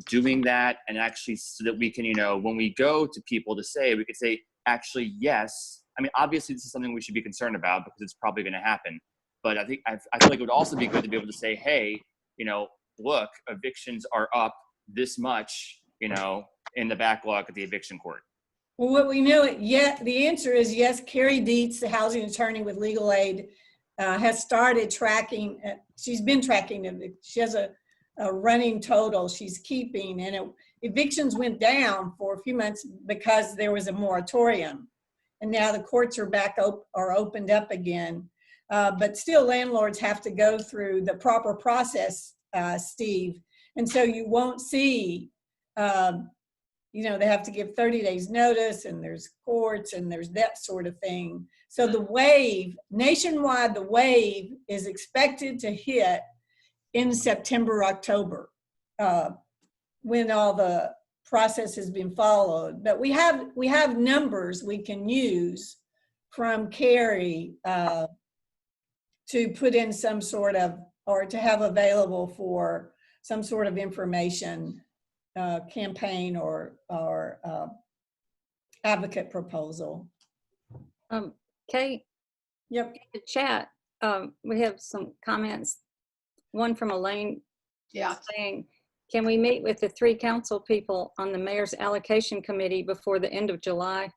doing that, and actually so that we can, you know, when we go to people to say, we could say, actually, yes. I mean, obviously this is something we should be concerned about because it's probably going to happen. But I feel like it would also be good to be able to say, hey, you know, look, evictions are up this much, you know, in the backlog at the eviction court. Well, what we know, the answer is yes. Carrie Dietz, the housing attorney with legal aid, has started tracking. She's been tracking them. She has a running total she's keeping, and evictions went down for a few months because there was a moratorium, and now the courts are back are opened up again. But still, landlords have to go through the proper process, Steve, and so you won't see. You know, they have to give 30 days notice, and there's courts, and there's that sort of thing. So the wave, nationwide, the wave is expected to hit in September, October, when all the process has been followed. But we have numbers we can use from Carrie to put in some sort of, or to have available for some sort of information campaign or advocate proposal. Kate, yep. In the chat, we have some comments. One from Elaine, saying, can we meet with the 3 council people on the mayor's allocation committee before the end of July,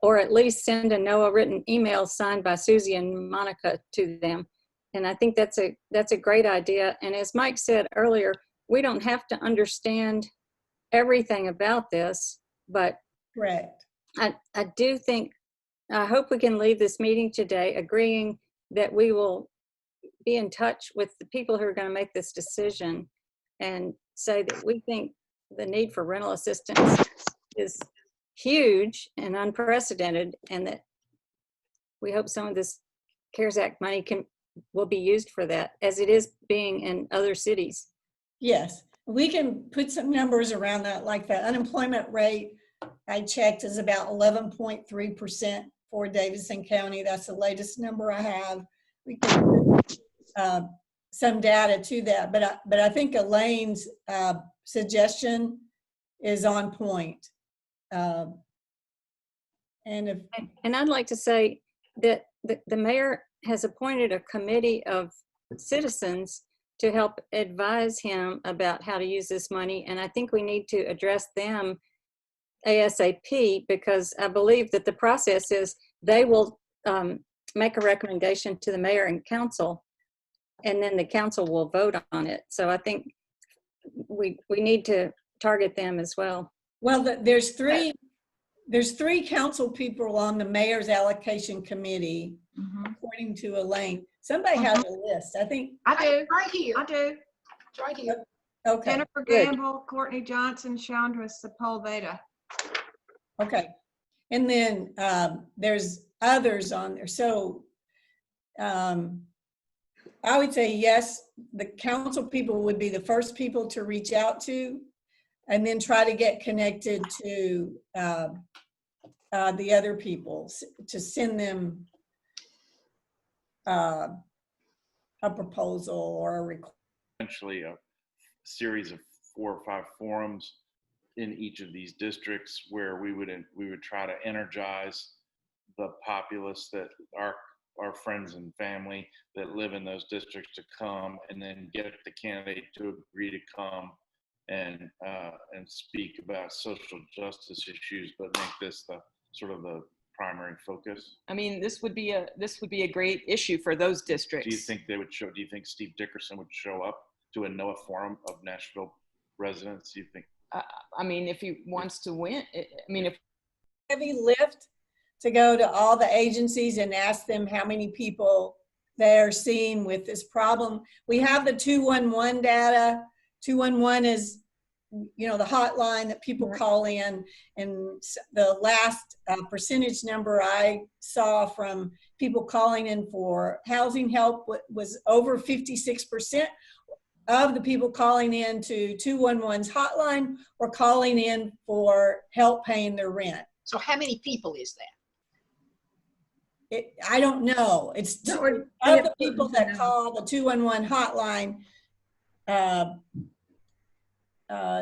or at least send a NOAA written email signed by Susie and Monica to them? And I think that's a great idea. And as Mike said earlier, we don't have to understand everything about this, but correct. I do think, I hope we can leave this meeting today agreeing that we will be in touch with the people who are going to make this decision and say that we think the need for rental assistance is huge and unprecedented, and that we hope some of this CARES Act money will be used for that, as it is being in other cities. Yes, we can put some numbers around that, like the unemployment rate I checked is about 11.3% for Davidson County. That's the latest number I have. We can put some data to that, but I think Elaine's suggestion is on point. And I'd like to say that the mayor has appointed a committee of citizens to help advise him about how to use this money. And I think we need to address them ASAP, because I believe that the process is they will make a recommendation to the mayor and council, and then the council will vote on it. So I think we need to target them as well. Well, there's three council people on the mayor's allocation committee, according to Elaine. Somebody has a list, I think. I do. Right here. I do. It's right here. Okay. Jennifer good. Gamble, Courtney Johnson, Chandra Sepulveda. Okay. And then there's others on there. So I would say yes, the council people would be the first people to reach out to, and then try to get connected to the other people to send them a proposal or a request. Essentially a series of 4 or 5 forums in each of these districts where we would try to energize the populace, that our friends and family that live in those districts, to come, and then get the candidate to agree to come and speak about social justice issues, but make this the sort of the primary focus. I mean, this would be a great issue for those districts. Do you think they would show? Do you think Steve Dickerson would show up to a NOAA forum of Nashville residents? Do you think? I mean, if he wants to win, I mean, if heavy lift to go to all the agencies and ask them how many people they're seeing with this problem. We have the 211 data. 211 is, you know, the hotline that people call in, and the last percentage number I saw from people calling in for housing help was over 56% of the people calling in to 211's hotline were calling in for help paying their rent. So how many people is that? I don't know. It's of the people that call the 211 hotline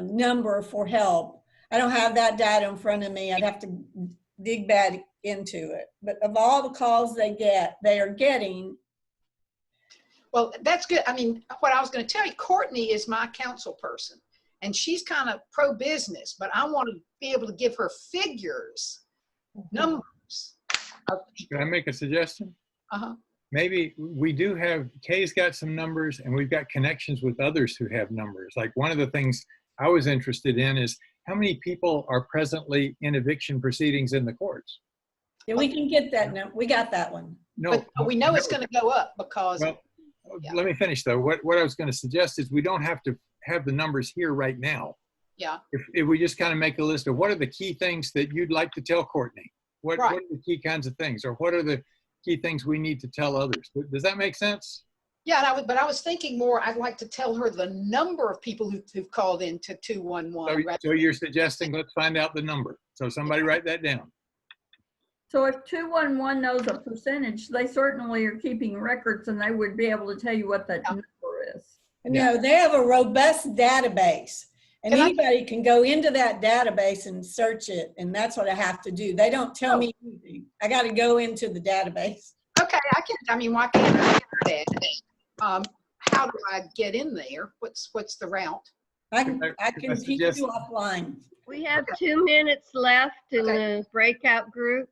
number for help. I don't have that data in front of me. I'd have to dig back into it. But of all the calls they are getting. Well, that's good. I mean, what I was going to tell you, Courtney is my council person, and she's kind of pro-business, but I want to be able to give her figures, numbers. Can I make a suggestion? Maybe we do have, Kay's got some numbers, and we've got connections with others who have numbers. Like, one of the things I was interested in is how many people are presently in eviction proceedings in the courts? Yeah, we can get that number. We got that one. No, but we know it's going to go up because. Well, let me finish though. What I was going to suggest is we don't have to have the numbers here right now. Yeah. If we just kind of make a list of what are the key things that you'd like to tell Courtney? What are the key kinds of things, or what are the key things we need to tell others? Does that make sense? Yeah, but I was thinking more, I'd like to tell her the number of people who've called in to 211. So you're suggesting let's find out the number. So somebody write that down. So if 211 knows a percentage, they certainly are keeping records, and they would be able to tell you what that number is. No, they have a robust database. And anybody can go into that database and search it, and that's what I have to do. They don't tell me anything. I got to go into the database. Okay, why can't I do that? How do I get in there? What's the route? I can teach you offline. We have 2 minutes left in the breakout group.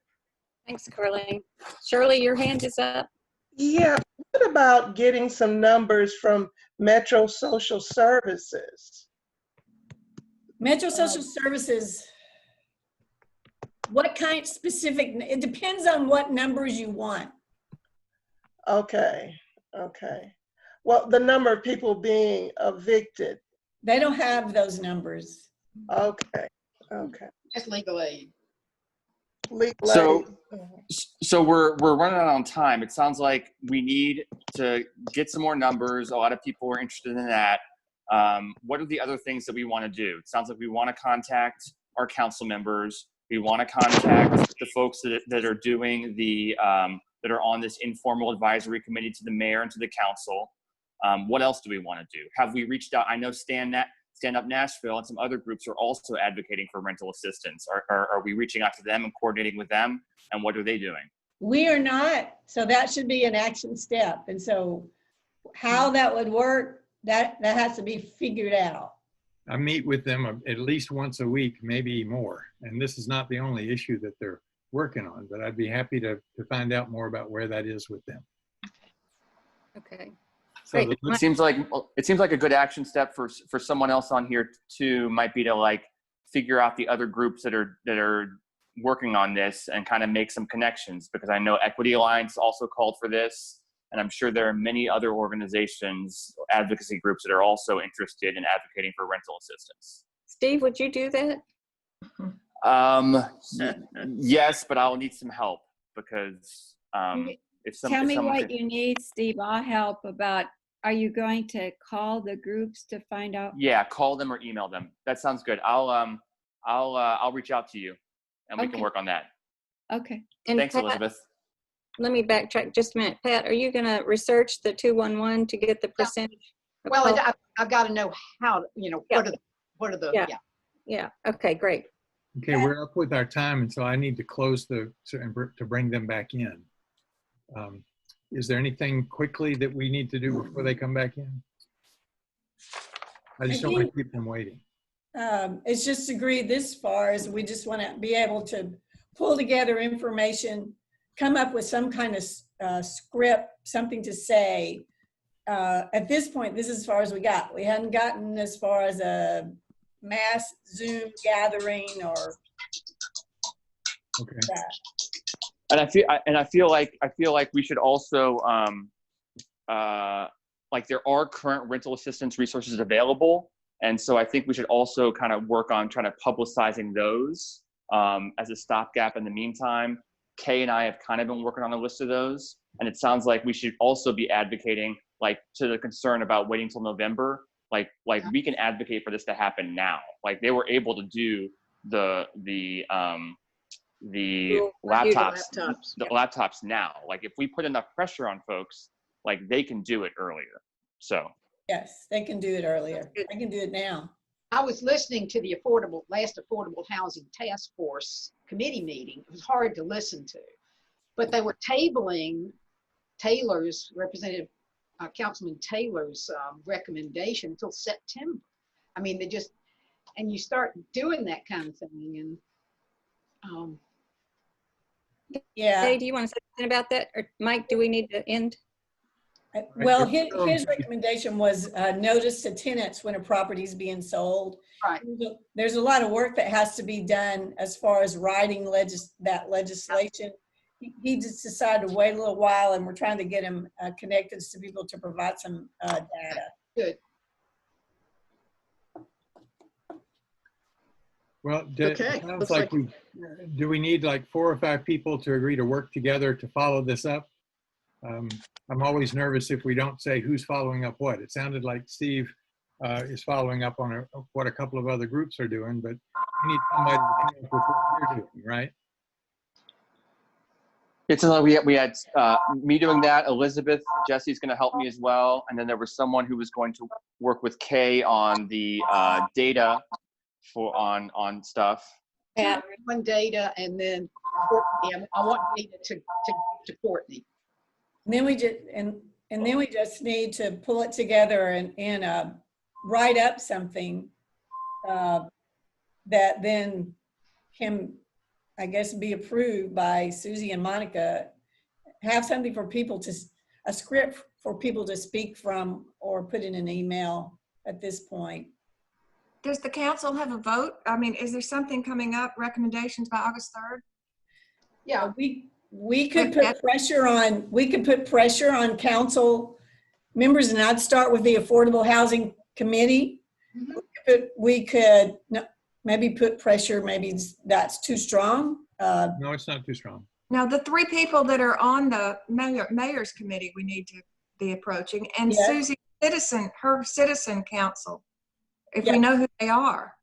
Thanks, Carlene. Shirley, your hand is up. Yeah, what about getting some numbers from Metro Social Services? Metro Social Services, what kind specific, it depends on what numbers you want. Okay. Well, the number of people being evicted. They don't have those numbers. Okay. That's legal aid. So we're running out on time. It sounds like we need to get some more numbers. A lot of people are interested in that. What are the other things that we want to do? It sounds like we want to contact our council members. We want to contact the folks that are doing that are on this informal advisory committee to the mayor and to the council. What else do we want to do? Have we reached out? I know Stand Up Nashville and some other groups are also advocating for rental assistance. Are we reaching out to them and coordinating with them? And what are they doing? We are not. So that should be an action step. And so how that would work, that has to be figured out. I meet with them at least once a week, maybe more. And this is not the only issue that they're working on, but I'd be happy to find out more about where that is with them. Okay. So it seems like a good action step for someone else on here too might be to like figure out the other groups that are working on this and kind of make some connections, because I know Equity Alliance also called for this, and I'm sure there are many other organizations, advocacy groups that are also interested in advocating for rental assistance. Steve, would you do that? Yes, but I'll need some help because Tell me what you need, Steve. I'll help. Are you going to call the groups to find out? Yeah, call them or email them. That sounds good. I'll reach out to you, and we can work on that. Okay. And thanks, Pat, Elizabeth. Let me backtrack just a minute. Pat, are you going to research the 211 to get the percentage? Well, I've got to know how. What are the Yeah. Okay. Great. Okay, we're up with our time, and so I need to close to bring them back in. Is there anything quickly that we need to do before they come back in? I just don't want to keep them waiting. It's just agreed this far as we just want to be able to pull together information, come up with some kind of script, something to say. At this point, this is as far as we got. We hadn't gotten as far as a mass Zoom gathering or that. And I feel like we should also like there are current rental assistance resources available, and so I think we should also kind of work on trying to publicizing those as a stopgap in the meantime. Kay and I have kind of been working on a list of those, and it sounds like we should also be advocating, like, to the concern about waiting till November. Like we can advocate for this to happen now. Like they were able to do the laptops now. Like if we put enough pressure on folks, like they can do it earlier. So yes, they can do it earlier. I can do it now. I was listening to the last affordable housing task force committee meeting. It was hard to listen to, but they were tabling Taylor's Councilman Taylor's recommendation until September. I mean, and you start doing that kind of thing, and yeah. Hey, do you want to say something about that, or Mike? Do we need to end? Well, his recommendation was notice to tenants when a property is being sold. Right. There's a lot of work that has to be done as far as writing that legislation. He just decided to wait a little while, and we're trying to get him connected to people to provide some data. Good. Well, it sounds like do we need like 4 or 5 people to agree to work together to follow this up? I'm always nervous if we don't say who's following up what. It sounded like Steve is following up on what a couple of other groups are doing, but we need somebody to come up with what you're doing, right? It's like we had me doing that. Elizabeth, Jesse's going to help me as well, and then there was someone who was going to work with Kay on the data on stuff. Yeah, one data, and then Courtney. I want data to Courtney. And then we just need to pull it together and write up something that then can, I guess, be approved by Susie and Monica. Have something for people a script for people to speak from or put in an email at this point. Does the council have a vote? I mean, is there something coming up, recommendations by August 3rd? Yeah, we could put pressure on council members, and I'd start with the Affordable Housing Committee. Mm-hmm. We could maybe put pressure, maybe that's too strong. No, it's not too strong. Now, the 3 people that are on the mayor's committee, we need to be approaching, and yes. Susie, her citizen council, if we know who they are.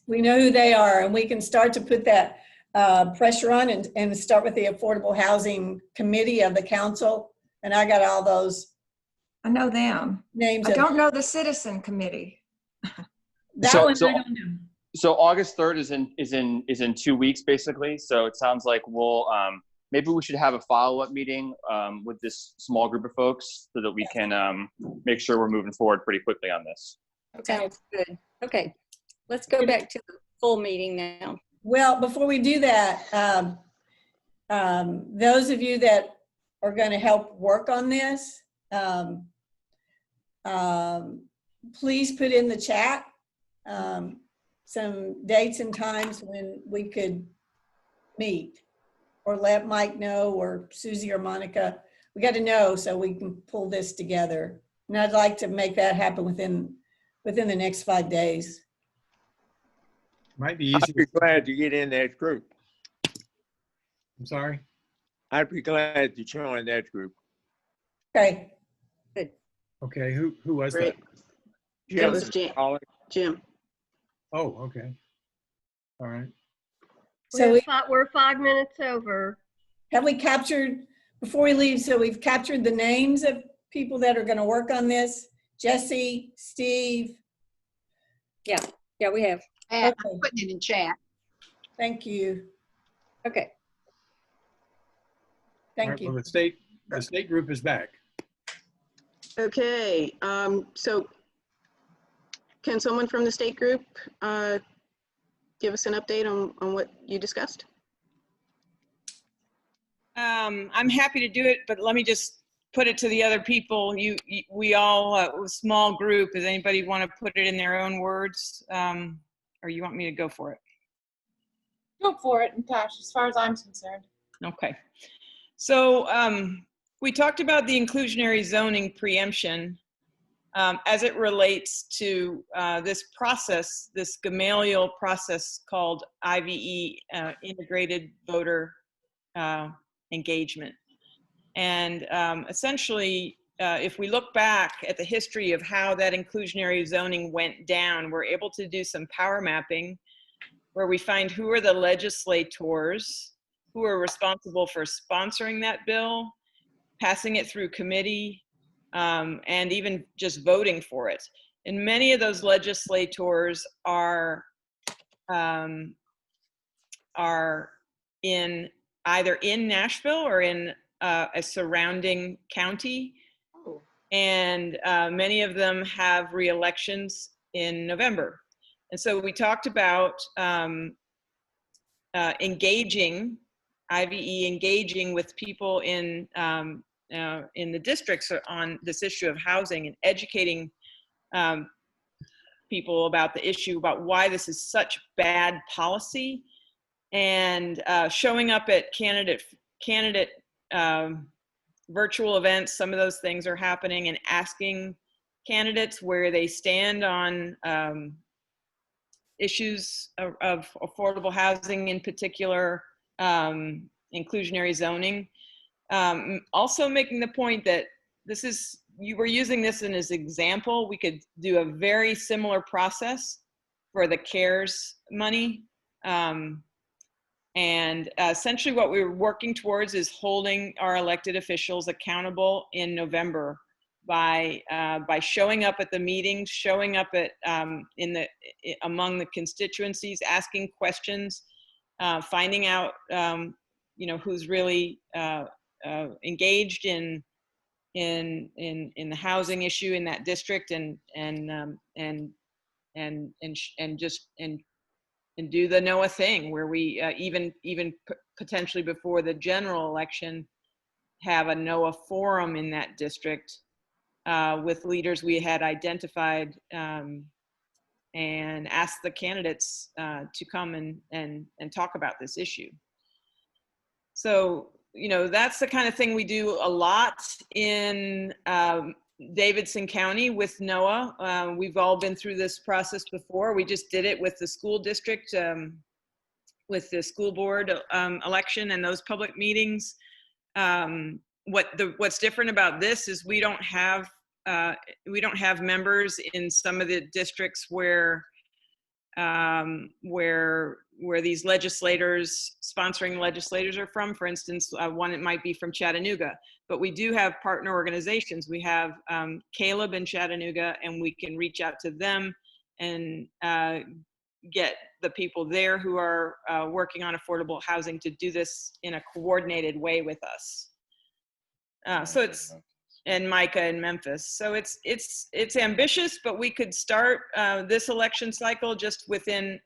We know who they are, and we can start to put that pressure on and start with the Affordable Housing Committee of the council. And I got all those. I know them. Names. I don't know the citizen committee. I don't know. So August 3rd is in 2 weeks, basically. So it sounds like we'll maybe we should have a follow-up meeting with this small group of folks so that we can make sure we're moving forward pretty quickly on this. Sounds good. Okay, let's go back to the full meeting now. Well, before we do that, those of you that are going to help work on this, please put in the chat some dates and times when we could meet, or let Mike know, or Susie or Monica. We got to know so we can pull this together. And I'd like to make that happen within the next 5 days. Might be I'd easier. be glad to get in that group. I'm sorry? I'd be glad to join that group. Okay. Good. Okay, who was Great. that? That was Jim. Oh, okay. All right. So we're 5 minutes over. have we captured, before we leave, so we've captured the names of people that are going to work on this? Jesse, Steve. Yeah, we have. I'm putting it in chat. Thank you. Okay. Thank All right, you. well, the state group is back. Okay, so can someone from the state group give us an update on what you discussed? I'm happy to do it, but let me just put it to the other people. We all, a small group. Does anybody want to put it in their own words? Or you want me to go for it? Go for it, Natasha, as far as I'm concerned. Okay. So we talked about the inclusionary zoning preemption as it relates to this process, this Gamaliel process called IVE, Integrated Voter Engagement. And essentially, if we look back at the history of how that inclusionary zoning went down, we're able to do some power mapping where we find who are the legislators who are responsible for sponsoring that bill, passing it through committee, and even just voting for it. And many of those legislators are in either in Nashville or in a surrounding county. And many of them have re-elections in November. And so we talked about engaging, IVE engaging with people in the districts on this issue of housing and educating people about the issue, about why this is such bad policy, and showing up at candidate virtual events. Some of those things are happening, and asking candidates where they stand on issues of affordable housing, in particular, inclusionary zoning. Also making the point that this is, you were using this as an example. We could do a very similar process for the CARES money. And essentially what we're working towards is holding our elected officials accountable in November by showing up at the meetings, showing up at among the constituencies, asking questions, finding out who's really engaged in the housing issue in that district, and do the NOAA thing, where we even potentially before the general election have a NOAA forum in that district with leaders we had identified, and ask the candidates to come and talk about this issue. So, that's the kind of thing we do a lot in Davidson County with NOAA. We've all been through this process before. We just did it with the school district, with the school board election and those public meetings. What's different about this is we don't have members in some of the districts where these sponsoring legislators are from. For instance, one, it might be from Chattanooga, but we do have partner organizations. We have Caleb in Chattanooga, and we can reach out to them and get the people there who are working on affordable housing to do this in a coordinated way with us. So it's, and Micah in Memphis. So it's ambitious, but we could start this election cycle just within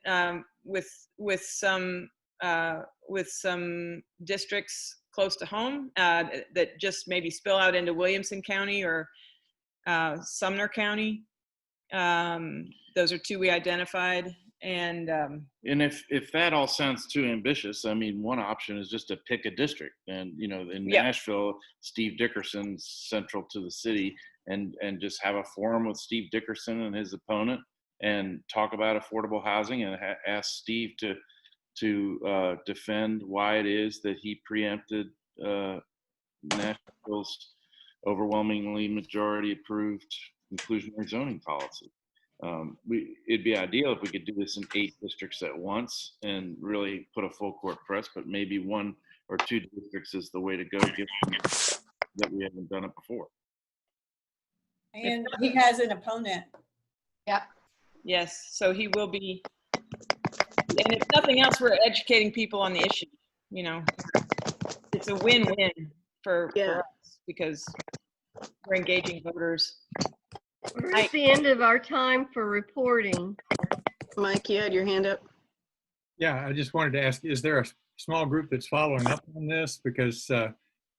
with some districts close to home that just maybe spill out into Williamson County or Sumner County. Those are two we identified. And if that all sounds too ambitious, I mean, one option is just to pick a district. And, you know, in Nashville, Steve Dickerson's central to the city, and just have a forum with Steve Dickerson and his opponent and talk about affordable housing, and ask Steve to defend why it is that he preempted Nashville's overwhelmingly majority approved inclusionary zoning policy. It'd be ideal if we could do this in 8 districts at once and really put a full court press, but maybe 1 or 2 districts is the way to go, given that we haven't done it before. And he has an opponent. Yeah. Yes, so he will be, and if nothing else, we're educating people on the issue. You know, it's a win-win for us because we're engaging voters. We're at the end of our time for reporting. Mike, you had your hand up. Yeah, I just wanted to ask, is there a small group that's following up on this? Because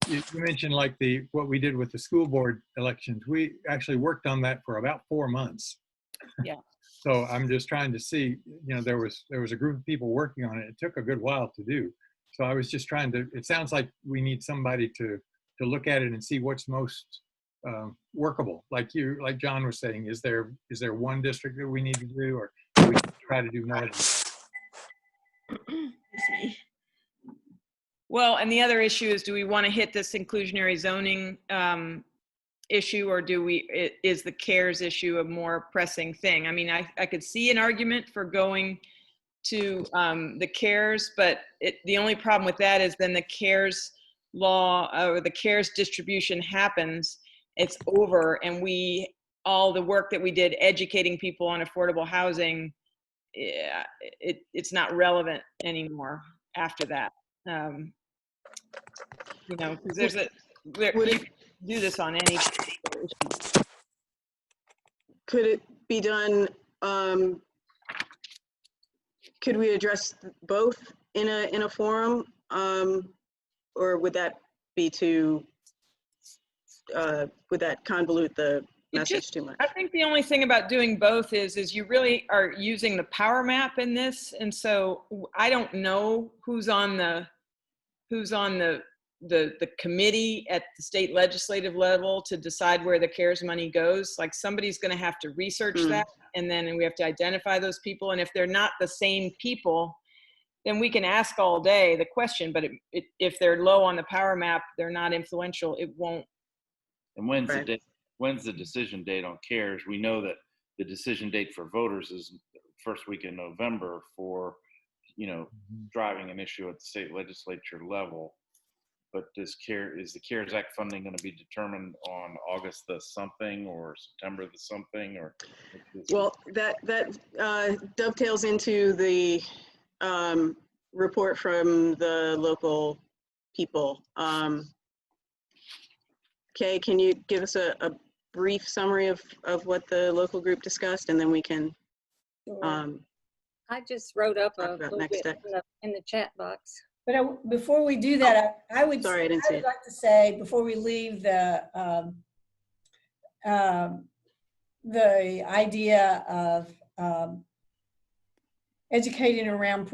you mentioned like what we did with the school board elections. We actually worked on that for about 4 months. Yeah. So I'm just trying to see, you know, there was a group of people working on it. It took a good while to do. So I was just trying to, it sounds like we need somebody to look at it and see what's most workable. Like John was saying, is there one district that we need to do, or do we try to do more than that? Well, and the other issue is, do we want to hit this inclusionary zoning issue, or is the CARES issue a more pressing thing? I mean, I could see an argument for going to the CARES, but the only problem with that is then the CARES law or the CARES distribution happens, it's over, and all the work that we did educating people on affordable housing, it's not relevant anymore after that. You know, because you do this on any issue. Could it be done, could we address both in a forum, or would that be too, would that convolute the message too much? I think the only thing about doing both is you really are using the power map in this, and so I don't know who's on the committee at the state legislative level to decide where the CARES money goes. Like, somebody's going to have to research that, and then we have to identify those people. And if they're not the same people, then we can ask all day the question, but if they're low on the power map, they're not influential, it won't. And when's the decision date on CARES? We know that the decision date for voters is first week in November for, you know, driving an issue at the state legislature level. But is the CARES Act funding going to be determined on August the something or September the something? Or well, that dovetails into the report from the local people. Kay, can you give us a brief summary of what the local group discussed, and then we can I just wrote up a little bit in the chat box. But before we do that, I would like to say, before we leave the idea of educating around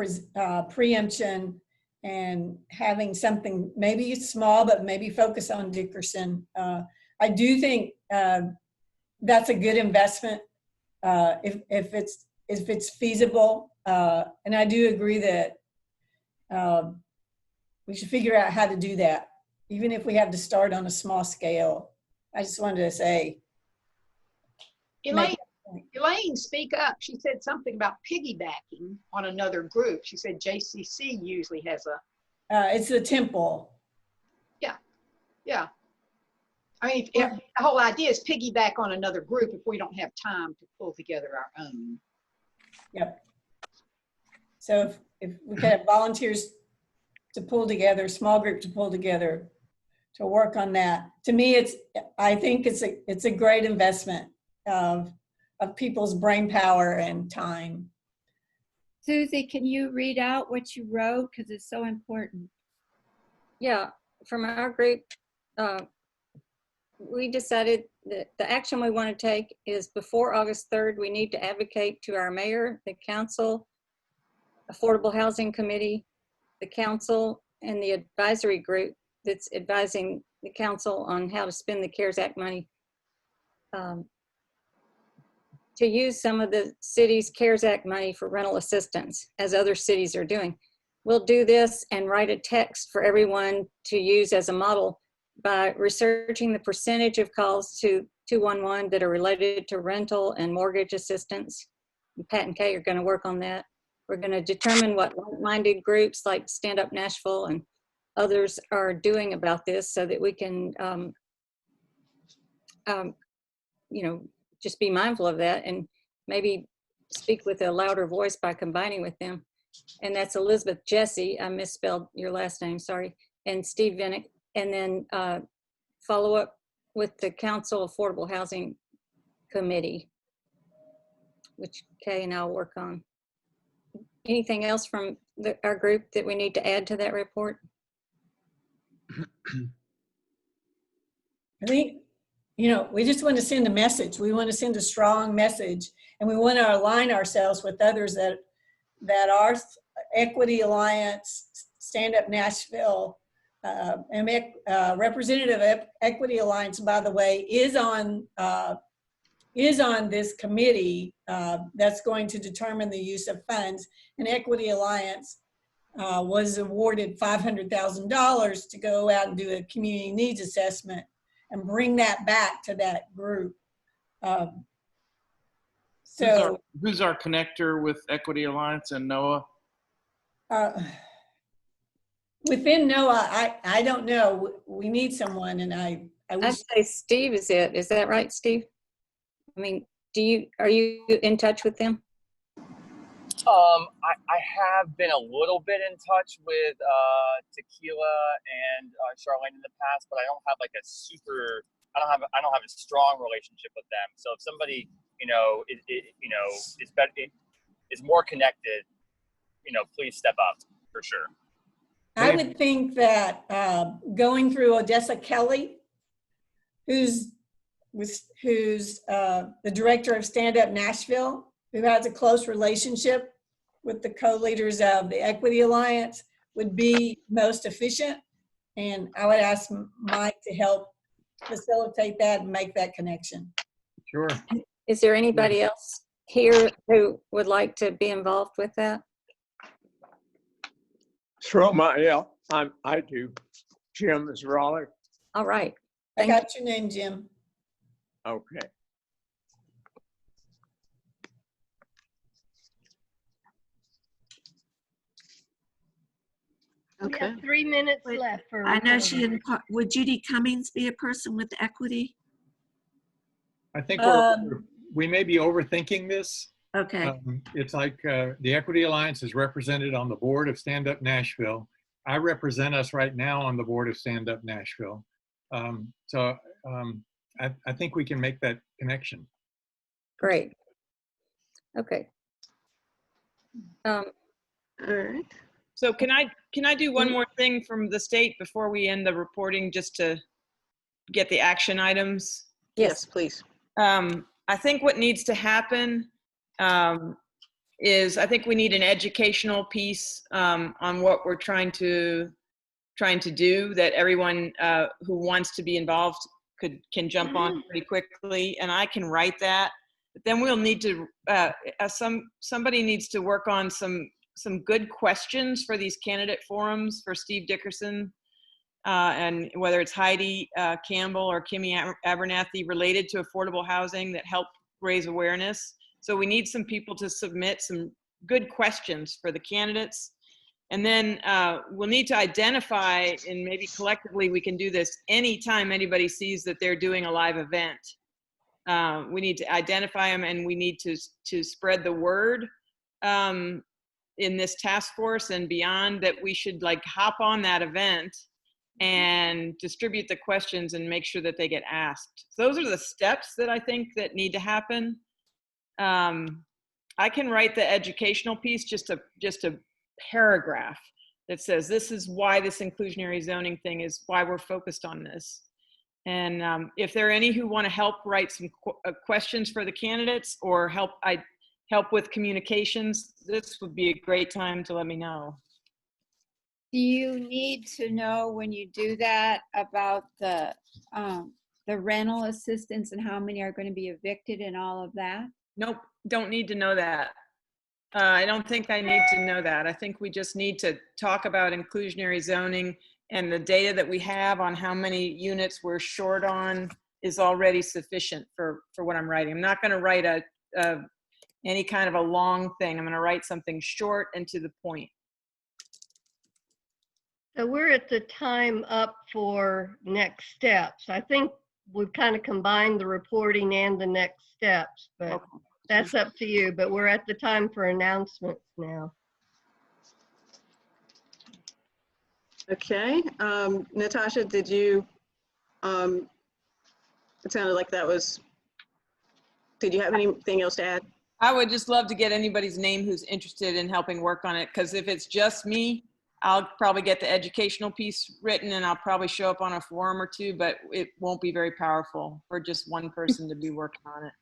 preemption and having something maybe small, but maybe focus on Dickerson. I do think that's a good investment if it's feasible. And I do agree that we should figure out how to do that, even if we have to start on a small scale. I just wanted to say. Elaine, speak up. She said something about piggybacking on another group. She said JCC usually has a. It's the temple. Yeah, yeah. I mean, if the whole idea is piggyback on another group if we don't have time to pull together our own. Yep. So if we could have volunteers to pull together, small group to pull together, to work on that. To me, I think it's a great investment of people's brain power and time. Susie, can you read out what you wrote? Because it's so important. Yeah, from our group, we decided the action we want to take is before August 3rd, we need to advocate to our mayor, the council, Affordable Housing Committee, the council, and the advisory group that's advising the council on how to spend the CARES Act money, to use some of the city's CARES Act money for rental assistance, as other cities are doing. We'll do this and write a text for everyone to use as a model by researching the percentage of calls to 211 that are related to rental and mortgage assistance. Pat and Kay are going to work on that. We're going to determine what like-minded groups like Stand Up Nashville and others are doing about this so that we can, you know, just be mindful of that and maybe speak with a louder voice by combining with them. And that's Elizabeth Jesse, I misspelled your last name, sorry, and Steve Vinnick. And then follow up with the Council Affordable Housing Committee, which Kay and I'll work on. Anything else from our group that we need to add to that report? I think, you know, we just want to send a message. We want to send a strong message, and we want to align ourselves with others that are Equity Alliance, Stand Up Nashville, and representative of Equity Alliance, by the way, is on this committee that's going to determine the use of funds. And Equity Alliance was awarded $500,000 to go out and do a community needs assessment and bring that back to that group. Who's our connector with Equity Alliance and NOAA? Within NOAA, I don't know. We need someone, and I wish. I'd say Steve is it. Is that right, Steve? I mean, are you in touch with them? I have been a little bit in touch with Tequila and Charlene in the past, but I don't have like a I don't have a strong relationship with them. So if somebody, you know, is more connected, you know, please step up for sure. I would think that going through Odessa Kelly, who's the director of Stand Up Nashville, who has a close relationship with the co-leaders of the Equity Alliance, would be most efficient. And I would ask Mike to help facilitate that and make that connection. Sure. Is there anybody else here who would like to be involved with that? Sure, I do. Jim is Raleigh. All right. I got your name, Jim. Okay. We have 3 minutes left for. I know she didn't. Would Judy Cummings be a person with equity? I think we may be overthinking this. Okay. It's like the Equity Alliance is represented on the board of Stand Up Nashville. I represent us right now on the board of Stand Up Nashville. So I think we can make that connection. Great. Okay. All right. So can I do one more thing from the state before we end the reporting, just to get the action items? Yes, please. I think what needs to happen is I think we need an educational piece on what we're trying to do, that everyone who wants to be involved can jump on pretty quickly, and I can write that. But then we'll need to somebody needs to work on some good questions for these candidate forums for Steve Dickerson, and whether it's Heidi Campbell or Kimmy Abernathy, related to affordable housing that help raise awareness. So we need some people to submit some good questions for the candidates. And then we'll need to identify, and maybe collectively we can do this anytime anybody sees that they're doing a live event. We need to identify them, and we need to spread the word in this task force and beyond, that we should like hop on that event and distribute the questions and make sure that they get asked. So those are the steps that I think that need to happen. I can write the educational piece, just a paragraph that says this is why this inclusionary zoning thing is why we're focused on this. And if there are any who want to help write some questions for the candidates or help with communications, this would be a great time to let me know. Do you need to know when you do that about the rental assistance and how many are going to be evicted and all of that? Nope, don't need to know that. I don't think I need to know that. I think we just need to talk about inclusionary zoning, and the data that we have on how many units we're short on is already sufficient for what I'm writing. I'm not going to write any kind of a long thing. I'm going to write something short and to the point. So we're at the time up for next steps. I think we've kind of combined the reporting and the next steps, but okay. That's up to you. But we're at the time for announcements now. Okay. Natasha, did you, it sounded like that was, did you have anything else to add? I would just love to get anybody's name who's interested in helping work on it, because if it's just me, I'll probably get the educational piece written and I'll probably show up on a forum or two, but it won't be very powerful for just one person to be working on it.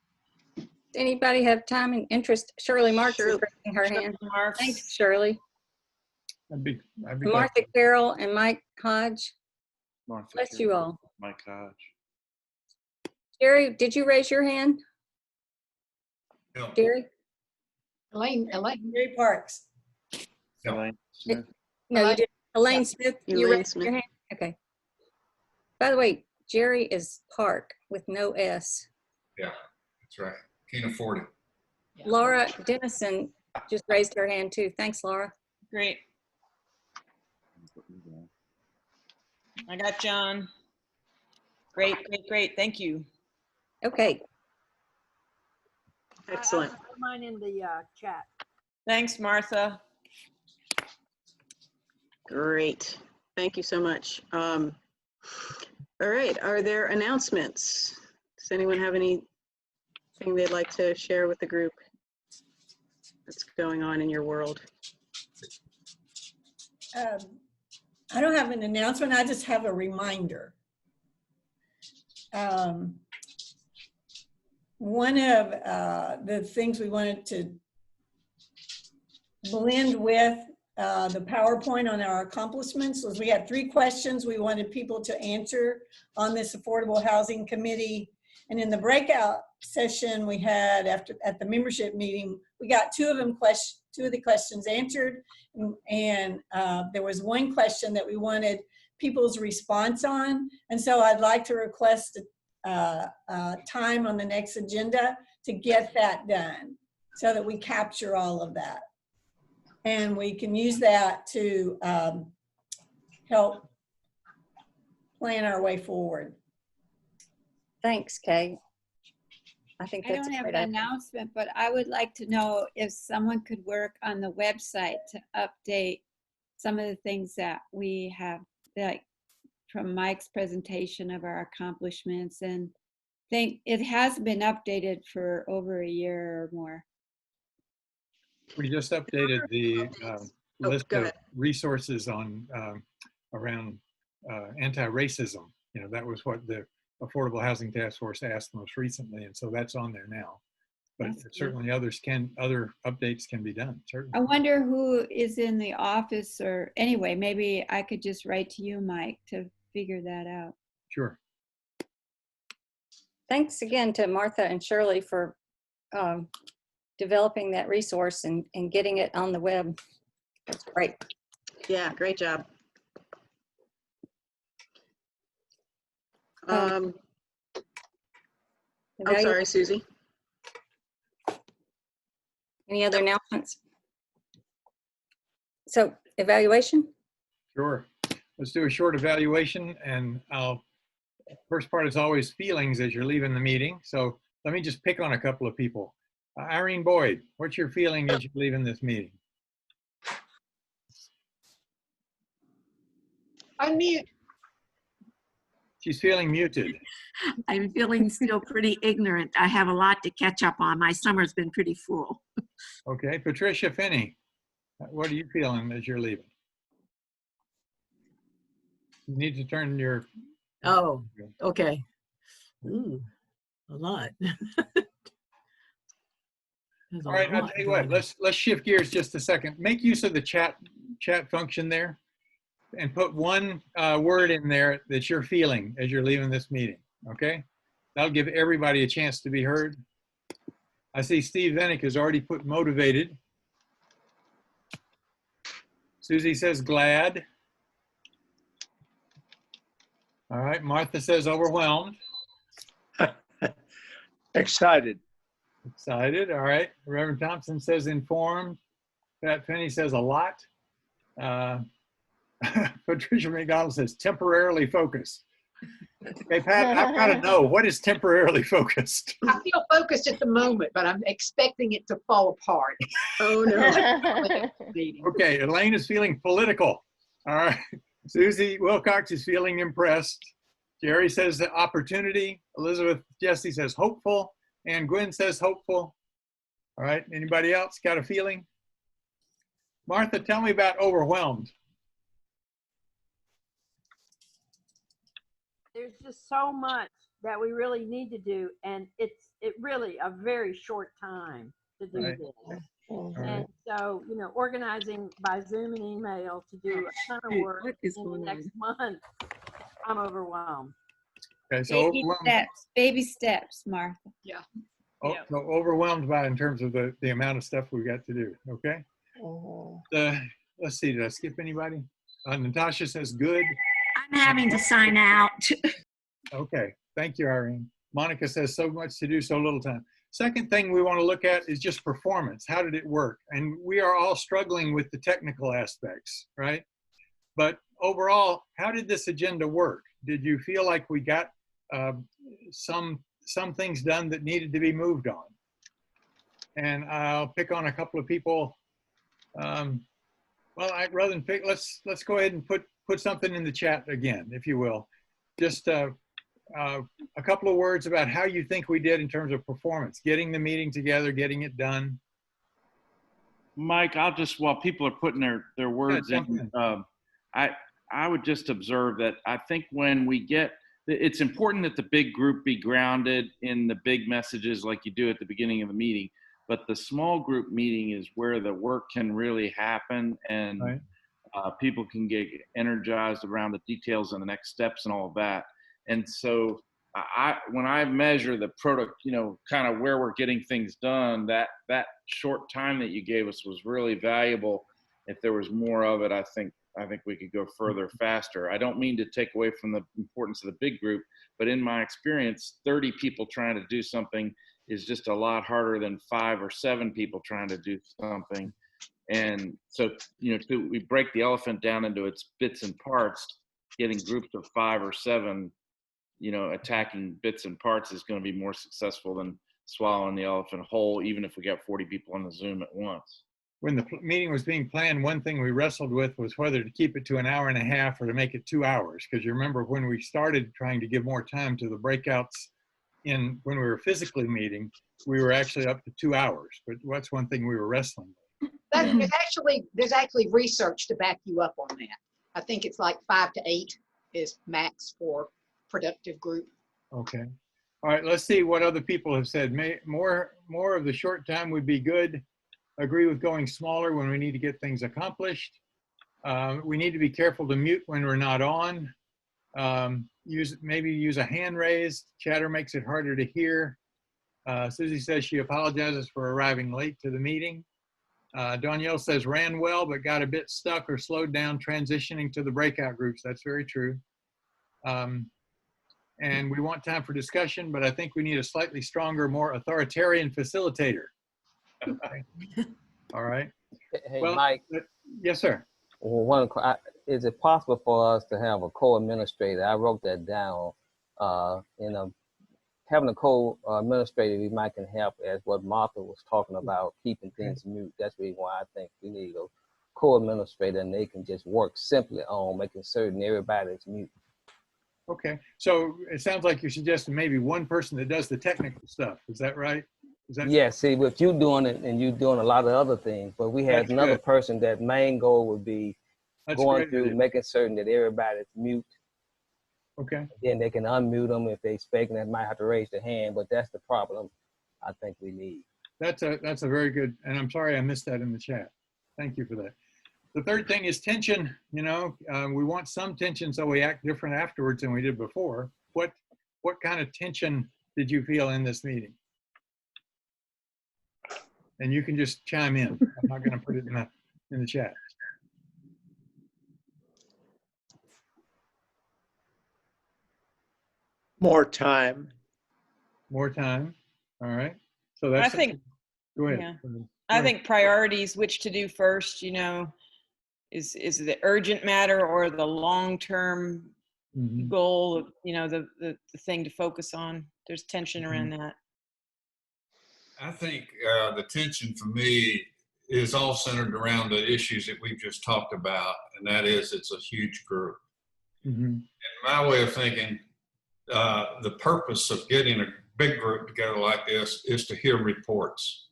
Anybody have time and interest? Shirley Marks is raising her hand. Marks. Thanks, Shirley. I'd be Martha Carroll and Mike Hodge. Martha Bless Carroll, you all. Mike Hodge. Jerry, did you raise your hand? No. Jerry? Elaine Parks. Elaine Smith. No, you did. Elaine Yeah. Smith, you Elaine raised Smith. your hand? Okay. By the way, Jerry is Park with no S. Yeah, that's right. Can't afford it. Yeah. Laura Dennison just raised her hand too. Thanks, Laura. Great. I got John. Great, great, great. Thank you. Okay. Excellent. I put mine in the chat. Thanks, Martha. Great. Thank you so much. All right. Are there announcements? Does anyone have anything they'd like to share with the group that's going on in your world? I don't have an announcement. I just have a reminder. One of the things we wanted to blend with the PowerPoint on our accomplishments was we had 3 questions we wanted people to answer on this Affordable Housing Committee. And in the breakout session we had at the membership meeting, we got 2 of the questions answered. And there was one question that we wanted people's response on. And so I'd like to request time on the next agenda to get that done so that we capture all of that. And we can use that to help plan our way forward. Thanks, Kay. I think I that's don't a have great an idea. announcement, but I would like to know if someone could work on the website to update some of the things that we have, like from Mike's presentation of our accomplishments, and think it has been updated for over a year or more. We just updated the list of resources on around anti-racism. You know, that was what the Affordable Housing Task Force asked most recently, and so that's on there now. But certainly other updates can be done. Certainly. I wonder who is in the office, or anyway, maybe I could just write to you, Mike, to figure that out. Sure. Thanks again to Martha and Shirley for developing that resource and getting it on the web. That's great. Yeah, great job. I'm sorry, Susie. Any other announcements? So, evaluation? Sure. Let's do a short evaluation, and first part is always feelings as you're leaving the meeting. So let me just pick on a couple of people. Irene Boyd, what's your feeling as you're leaving this meeting? Unmute. She's feeling muted. I'm feeling still pretty ignorant. I have a lot to catch up on. My summer's been pretty full. Okay, Patricia Finney, what are you feeling as you're leaving? You need to turn your Oh, okay. Ooh, a lot. There's a All right, I'll lot tell you what, going on. let's shift gears just a second. Make use of the chat function there and put one word in there that you're feeling as you're leaving this meeting, okay? That'll give everybody a chance to be heard. I see Steve Venick has already put motivated. Susie says glad. All right, Martha says overwhelmed. Excited. Excited, all right. Reverend Thompson says informed. Pat Finney says a lot. Patricia McDonald says temporarily focused. Hey, Pat, I've got to know, what is temporarily focused? I feel focused at the moment, but I'm expecting it to fall apart. Oh, no. Okay, Elaine is feeling political. All right. Susie Wilcox is feeling impressed. Jerry says the opportunity. Elizabeth Jesse says hopeful. And Gwen says hopeful. All right, anybody else got a feeling? Martha, tell me about overwhelmed. There's just so much that we really need to do, and it really a very short time to do Right. this. Right. And so, you know, organizing by Zoom and email to do a ton of work What is in the going next month, I'm overwhelmed. Okay, so Baby steps, Martha. Yeah. So overwhelmed by in terms of the amount of stuff we got to do. Okay. Let's see. Did I skip anybody? Natasha says good. I'm having to sign out. Okay. Thank you, Irene. Monica says so much to do, so little time. Second thing we want to look at is just performance. How did it work? And we are all struggling with the technical aspects, right? But overall, how did this agenda work? Did you feel like we got some things done that needed to be moved on? And I'll pick on a couple of people. Well, rather than pick, let's go ahead and put something in the chat again, if you will. Just a couple of words about how you think we did in terms of performance, getting the meeting together, getting it done. Mike, I'll just, while people are putting their words in, I would just observe that I think when we get, it's important that the big group be grounded in the big messages like you do at the beginning of the meeting, but the small group meeting is where the work can really happen, and people can get energized around the details and the next steps and all of that. And so when I measure the product, you know, kind of where we're getting things done, that short time that you gave us was really valuable. If there was more of it, I think we could go further faster. I don't mean to take away from the importance of the big group, but in my experience, 30 people trying to do something is just a lot harder than 5 or 7 people trying to do something. And so, you know, we break the elephant down into its bits and parts. Getting groups of 5 or 7, you know, attacking bits and parts is going to be more successful than swallowing the elephant whole, even if we got 40 people on the Zoom at once. When the meeting was being planned, one thing we wrestled with was whether to keep it to an hour and a half or to make it 2 hours. Because you remember when we started trying to give more time to the breakouts when we were physically meeting, we were actually up to 2 hours. But that's one thing we were wrestling with. There's actually research to back you up on that. I think it's like 5 to 8 is max for productive group. Okay. All right, let's see what other people have said. More of the short time would be good. Agree with going smaller when we need to get things accomplished. We need to be careful to mute when we're not on. Maybe use a hand raise. Chatter makes it harder to hear. Susie says she apologizes for arriving late to the meeting. Danielle says ran well, but got a bit stuck or slowed down transitioning to the breakout groups. That's very true. And we want time for discussion, but I think we need a slightly stronger, more authoritarian facilitator. All right. Hey, well, Mike. Yes, sir. Well, is it possible for us to have a co-administrator? I wrote that down. Having a co-administrator, we might can help, as what Martha was talking about, keeping things mute. That's the reason why I think we need a co-administrator, and they can just work simply on making certain everybody's mute. Okay, so it sounds like you're suggesting maybe one person that does the technical stuff. Is that right? Yeah, see, with you doing it and you doing a lot of other things, but we had another person that main goal would be going through, making certain that everybody's mute Okay. Then they can unmute them if they speaking. They might have to raise their hand, but that's the problem I think we need. That's a very good, and I'm sorry I missed that in the chat. Thank you for that. The third thing is tension. You know, we want some tension so we act different afterwards than we did before. What kind of tension did you feel in this meeting? And you can just chime in. I'm not going to put it in the chat. More time. More time. All right. So that's. I think. Go ahead. Yeah. I think priorities, which to do first, you know, is the urgent matter or the long-term goal, you know, the thing to focus on. There's tension around that. I think the tension for me is all centered around the issues that we've just talked about, and that is it's a huge group. In my way of thinking, the purpose of getting a big group together like this is to hear reports.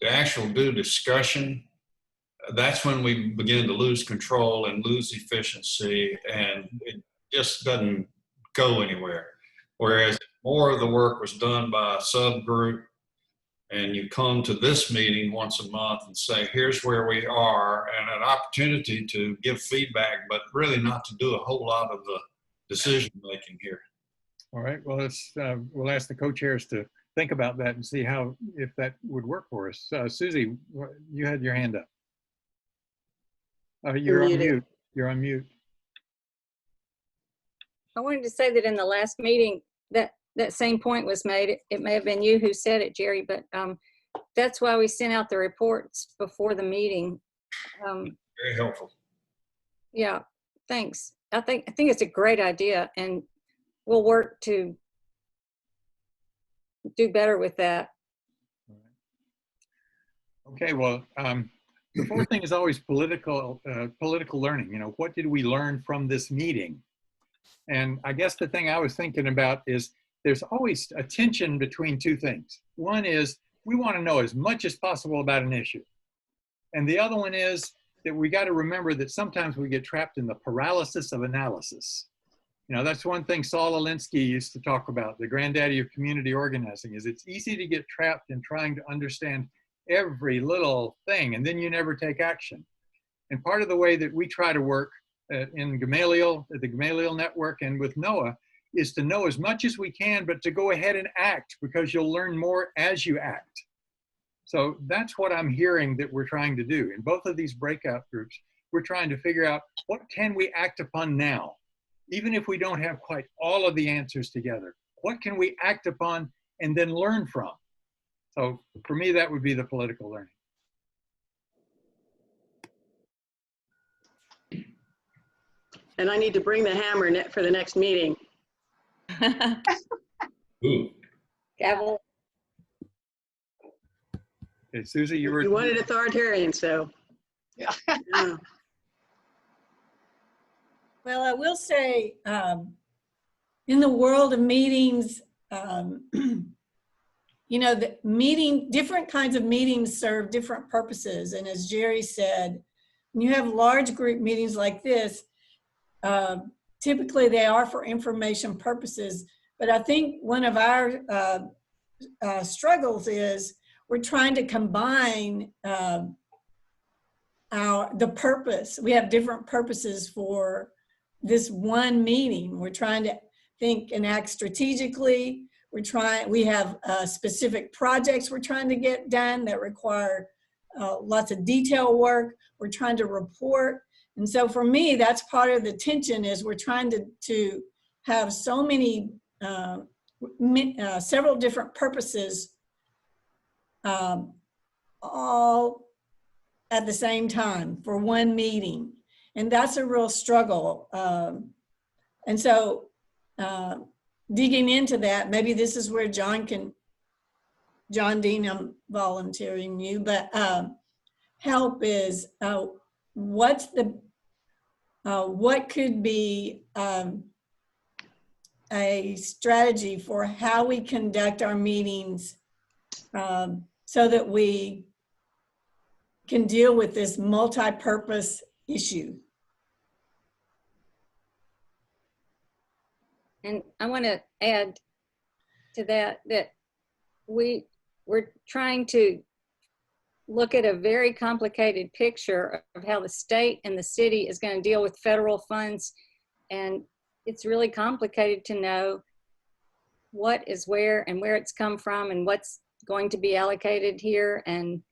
To actually do discussion, that's when we begin to lose control and lose efficiency, and it just doesn't go anywhere. Whereas more of the work was done by a subgroup, and you come to this meeting once a month and say, here's where we are, and an opportunity to give feedback, but really not to do a whole lot of the decision making here. All right. Well, we'll ask the co-chairs to think about that and see if that would work for us. Susie, you had your hand up. You're on mute. You're on mute. I wanted to say that in the last meeting, that same point was made. It may have been you who said it, Jerry, but that's why we sent out the reports before the meeting. Very helpful. Yeah, thanks. I think it's a great idea, and we'll work to do better with that. Okay, well, the fourth thing is always political learning. You know, what did we learn from this meeting? And I guess the thing I was thinking about is there's always a tension between two things. One is we want to know as much as possible about an issue. And the other one is that we got to remember that sometimes we get trapped in the paralysis of analysis. You know, that's one thing Saul Alinsky used to talk about, the granddaddy of community organizing, is it's easy to get trapped in trying to understand every little thing, and then you never take action. And part of the way that we try to work in Gamaliel, at the Gamaliel Network and with NOAA, is to know as much as we can, but to go ahead and act, because you'll learn more as you act. So that's what I'm hearing that we're trying to do. In both of these breakout groups, we're trying to figure out what can we act upon now, even if we don't have quite all of the answers together. What can we act upon and then learn from? So for me, that would be the political learning. And I need to bring the hammer for the next meeting. Ooh. Gavel. Okay, Susie, you wanted authoritarian, so. Yeah. Well, I will say, in the world of meetings, you know, different kinds of meetings serve different purposes. And as Jerry said, when you have large group meetings like this, typically they are for information purposes. But I think one of our struggles is we're trying to combine the purpose. We have different purposes for this one meeting. We're trying to think and act strategically. We have specific projects we're trying to get done that require lots of detail work. We're trying to report. And so for me, that's part of the tension, is we're trying to have so many, several different purposes all at the same time for one meeting. And that's a real struggle. And so digging into that, maybe this is where John Dean, I'm volunteering you, but help is what could be a strategy for how we conduct our meetings so that we can deal with this multi-purpose issue. And I want to add to that we're trying to look at a very complicated picture of how the state and the city is going to deal with federal funds. And it's really complicated to know what is where and where it's come from and what's going to be allocated here. And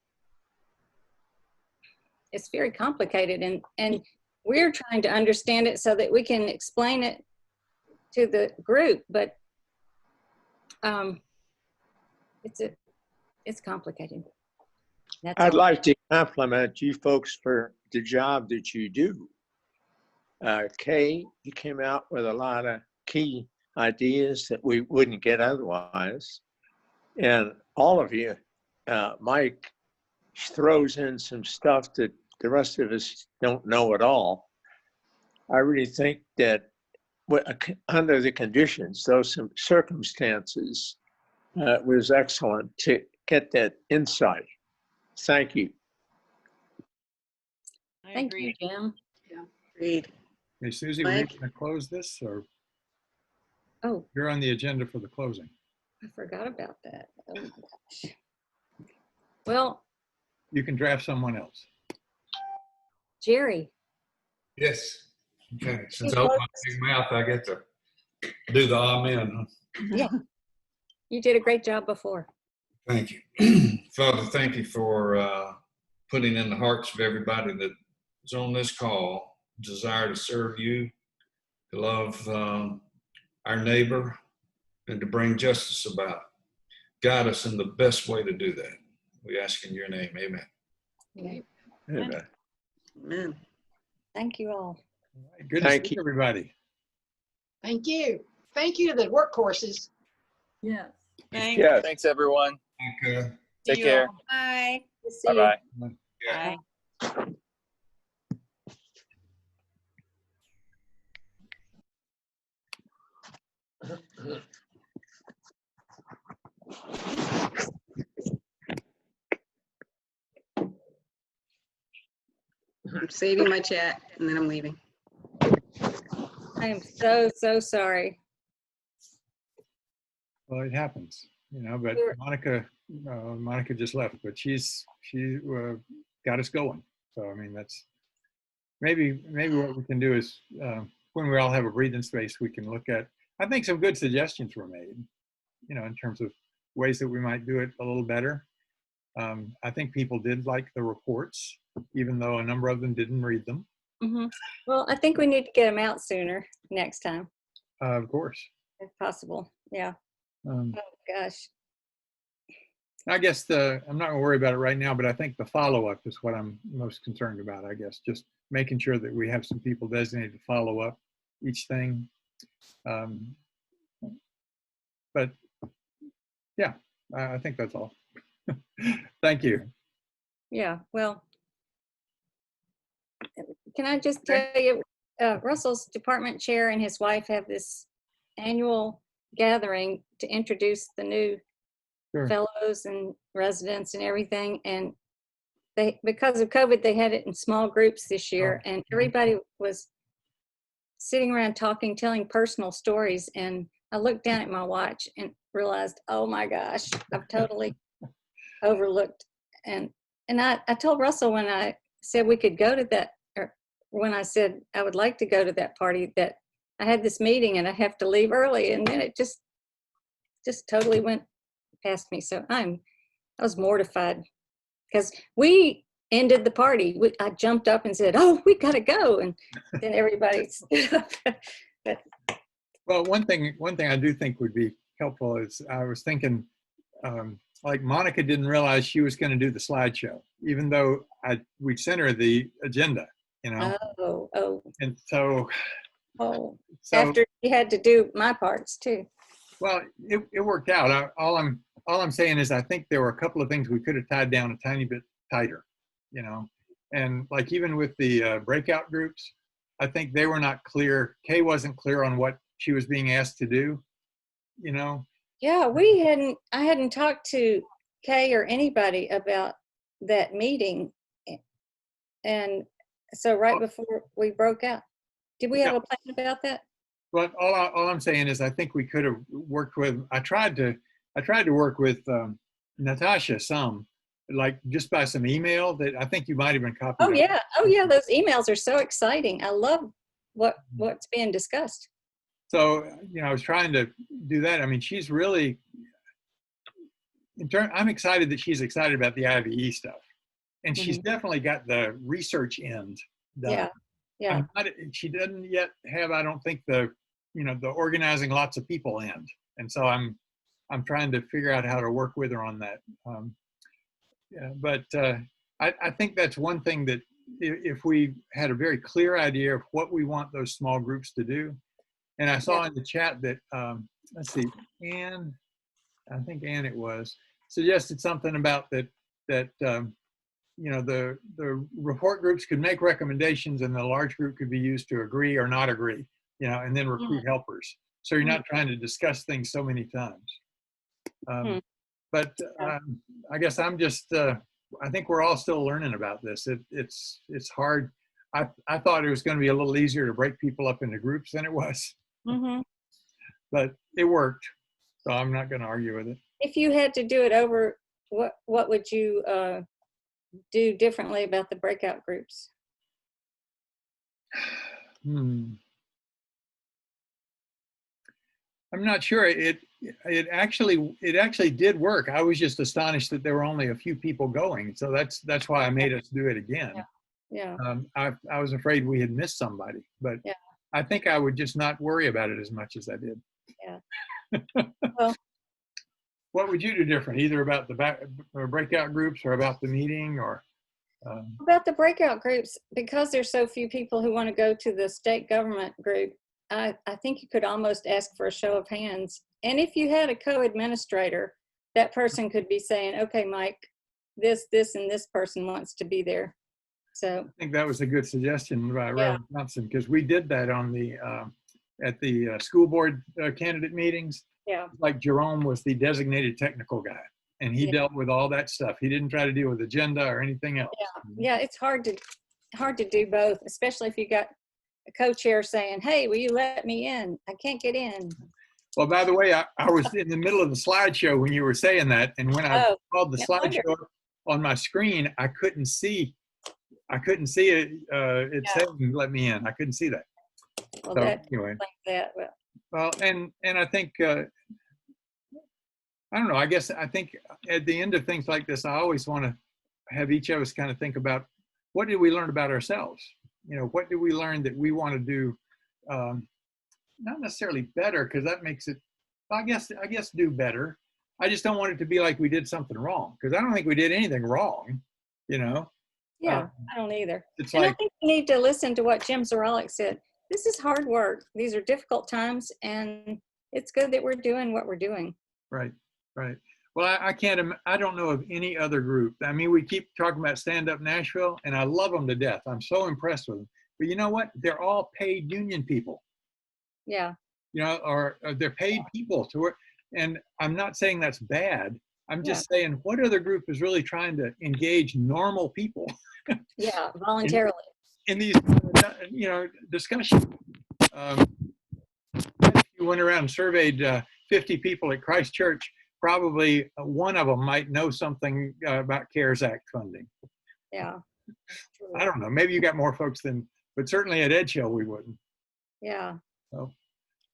it's very complicated. And we're trying to understand it so that we can explain it to the group, but it's complicated. That's I'd all. like to compliment you folks for the job that you do. Kay, you came out with a lot of key ideas that we wouldn't get otherwise. And all of you, Mike throws in some stuff that the rest of us don't know at all. I really think that under the conditions, those circumstances, it was excellent to get that insight. Thank you. Thank you, Jim. Agreed. Hey, Susie, we're going to close this, or Oh, you're on the agenda for the closing? I forgot about that. Oh, gosh. Well, You can draft someone else. Jerry. Yes. Okay. Since I opened my big mouth, I get to do the amen. Yeah, you did a great job before. Thank you. Father, thank you for putting in the hearts of everybody that is on this call, desire to serve you, to love our neighbor, and to bring justice about. Guide us in the best way to do that. We ask in your name, amen. Amen. Amen. Amen. Thank you all. Good to see everybody. Thank you. Thank you to the workhorses. Yes. Thank Yeah. Thanks, everyone. Take care. Bye. Bye-bye. Bye. I'm saving my chat and then I'm leaving. I am so sorry. Well, it happens, but Monica just left, but she got us going. So, I mean, that's maybe what we can do is when we all have a breathing space, we can look at, I think some good suggestions were made, in terms of ways that we might do it a little better. I think people did like the reports, even though a number of them didn't read them. Mm-hmm. Well, I think we need to get them out sooner next time. Of course. If possible. Yeah. Oh, gosh. I guess I'm not going to worry about it right now, but I think the follow-up is what I'm most concerned about, I guess. Just making sure that we have some people designated to follow up each thing. But yeah, I think that's all. Thank you. Yeah, well, can I just tell you, Russell's department chair and his wife have this annual gathering to introduce the new fellows and residents and everything. And because of COVID, they had it in small groups this year, and everybody was sitting around talking, telling personal stories. And I looked down at my watch and realized, oh my gosh, I've totally overlooked. And I told Russell when I said we could go to that, or when I said I would like to go to that party, that I had this meeting and I have to leave early, and then it just totally went past me. So I was mortified because we ended the party. I jumped up and said, "Oh, we gotta go," and then everybody stood up. But, well, one thing I do think would be helpful is I was thinking, like Monica didn't realize she was going to do the slideshow, even though we sent her the agenda, Oh. And so after she had to do my parts too. Well, it worked out. All I'm saying is I think there were a couple of things we could have tied down a tiny bit tighter, and like even with the breakout groups, I think they were not clear. Kay wasn't clear on what she was being asked to do, Yeah, I hadn't talked to Kay or anybody about that meeting. And so right before we broke out, did we have a plan about that? But all I'm saying is I think we could have worked with, I tried to work with Natasha some, like just by some email that I think you might have been copied. Oh yeah. Oh yeah. Those emails are so exciting. I love what's being discussed. So, I was trying to do that. I mean, she's really, I'm excited that she's excited about the IVE stuff. And she's definitely got the research end done. Yeah. Yeah. She doesn't yet have, I don't think, the organizing lots of people end. And so I'm trying to figure out how to work with her on that. I think that's one thing that if we had a very clear idea of what we want those small groups to do. And I saw in the chat that, let's see, Anne, I think Anne it was, suggested something about that the report groups could make recommendations and the large group could be used to agree or not agree, and then recruit helpers. So you're not trying to discuss things so many times. But I guess I'm just, I think we're all still learning about this. It's hard. I thought it was going to be a little easier to break people up into groups than it was. But it worked. So I'm not going to argue with it. If you had to do it over, what would you do differently about the breakout groups? I'm not sure. It actually did work. I was just astonished that there were only a few people going. So that's why I made us do it again. Yeah. I was afraid we had missed somebody, but I think I would just not worry about it as much as I did. Yeah. Well, what would you do different, either about the breakout groups or about the meeting, or? About the breakout groups, because there's so few people who want to go to the state government group, I think you could almost ask for a show of hands. And if you had a co-administrator, that person could be saying, okay, Mike, this, and this person wants to be there. So I think that was a good suggestion by Reverend Johnson, because we did that on the at the school board candidate meetings. Yeah. Like Jerome was the designated technical guy, and he dealt with all that stuff. He didn't try to deal with agenda or anything else. Yeah, it's hard to do both, especially if you got a co-chair saying, hey, will you let me in? I can't get in. Well, by the way, I was in the middle of the slideshow when you were saying that, and when I called the slideshow up on my screen, I couldn't see it. It said, "Let me in." I couldn't see that. Well, so that anyway. That. Well, and I think I don't know. I think at the end of things like this, I always want to have each of us kind of think about what did we learn about ourselves. What did we learn that we want to do? Not necessarily better, because that makes it. I guess do better. I just don't want it to be like we did something wrong, because I don't think we did anything wrong. Yeah, I don't either. It's and like, I think you need to listen to what Jim Zaralik said. This is hard work. These are difficult times, and it's good that we're doing what we're doing. Right. Well, I don't know of any other group. I mean, we keep talking about Stand Up Nashville, and I love them to death. I'm so impressed with them. But you know what? They're all paid union people. Yeah. Or they're paid people to work. And I'm not saying that's bad. I'm just saying, what other group is really trying to engage normal people? Yeah, voluntarily. in these, discussions. If you went around and surveyed 50 people at Christ Church, probably one of them might know something about CARES Act funding. Yeah. I don't know. Maybe you got more folks but certainly at Edge Hill we wouldn't. Yeah. So,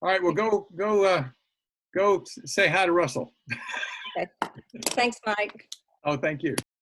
all right. Well, go say hi to Russell. Okay. Thanks, Mike. Oh, thank you.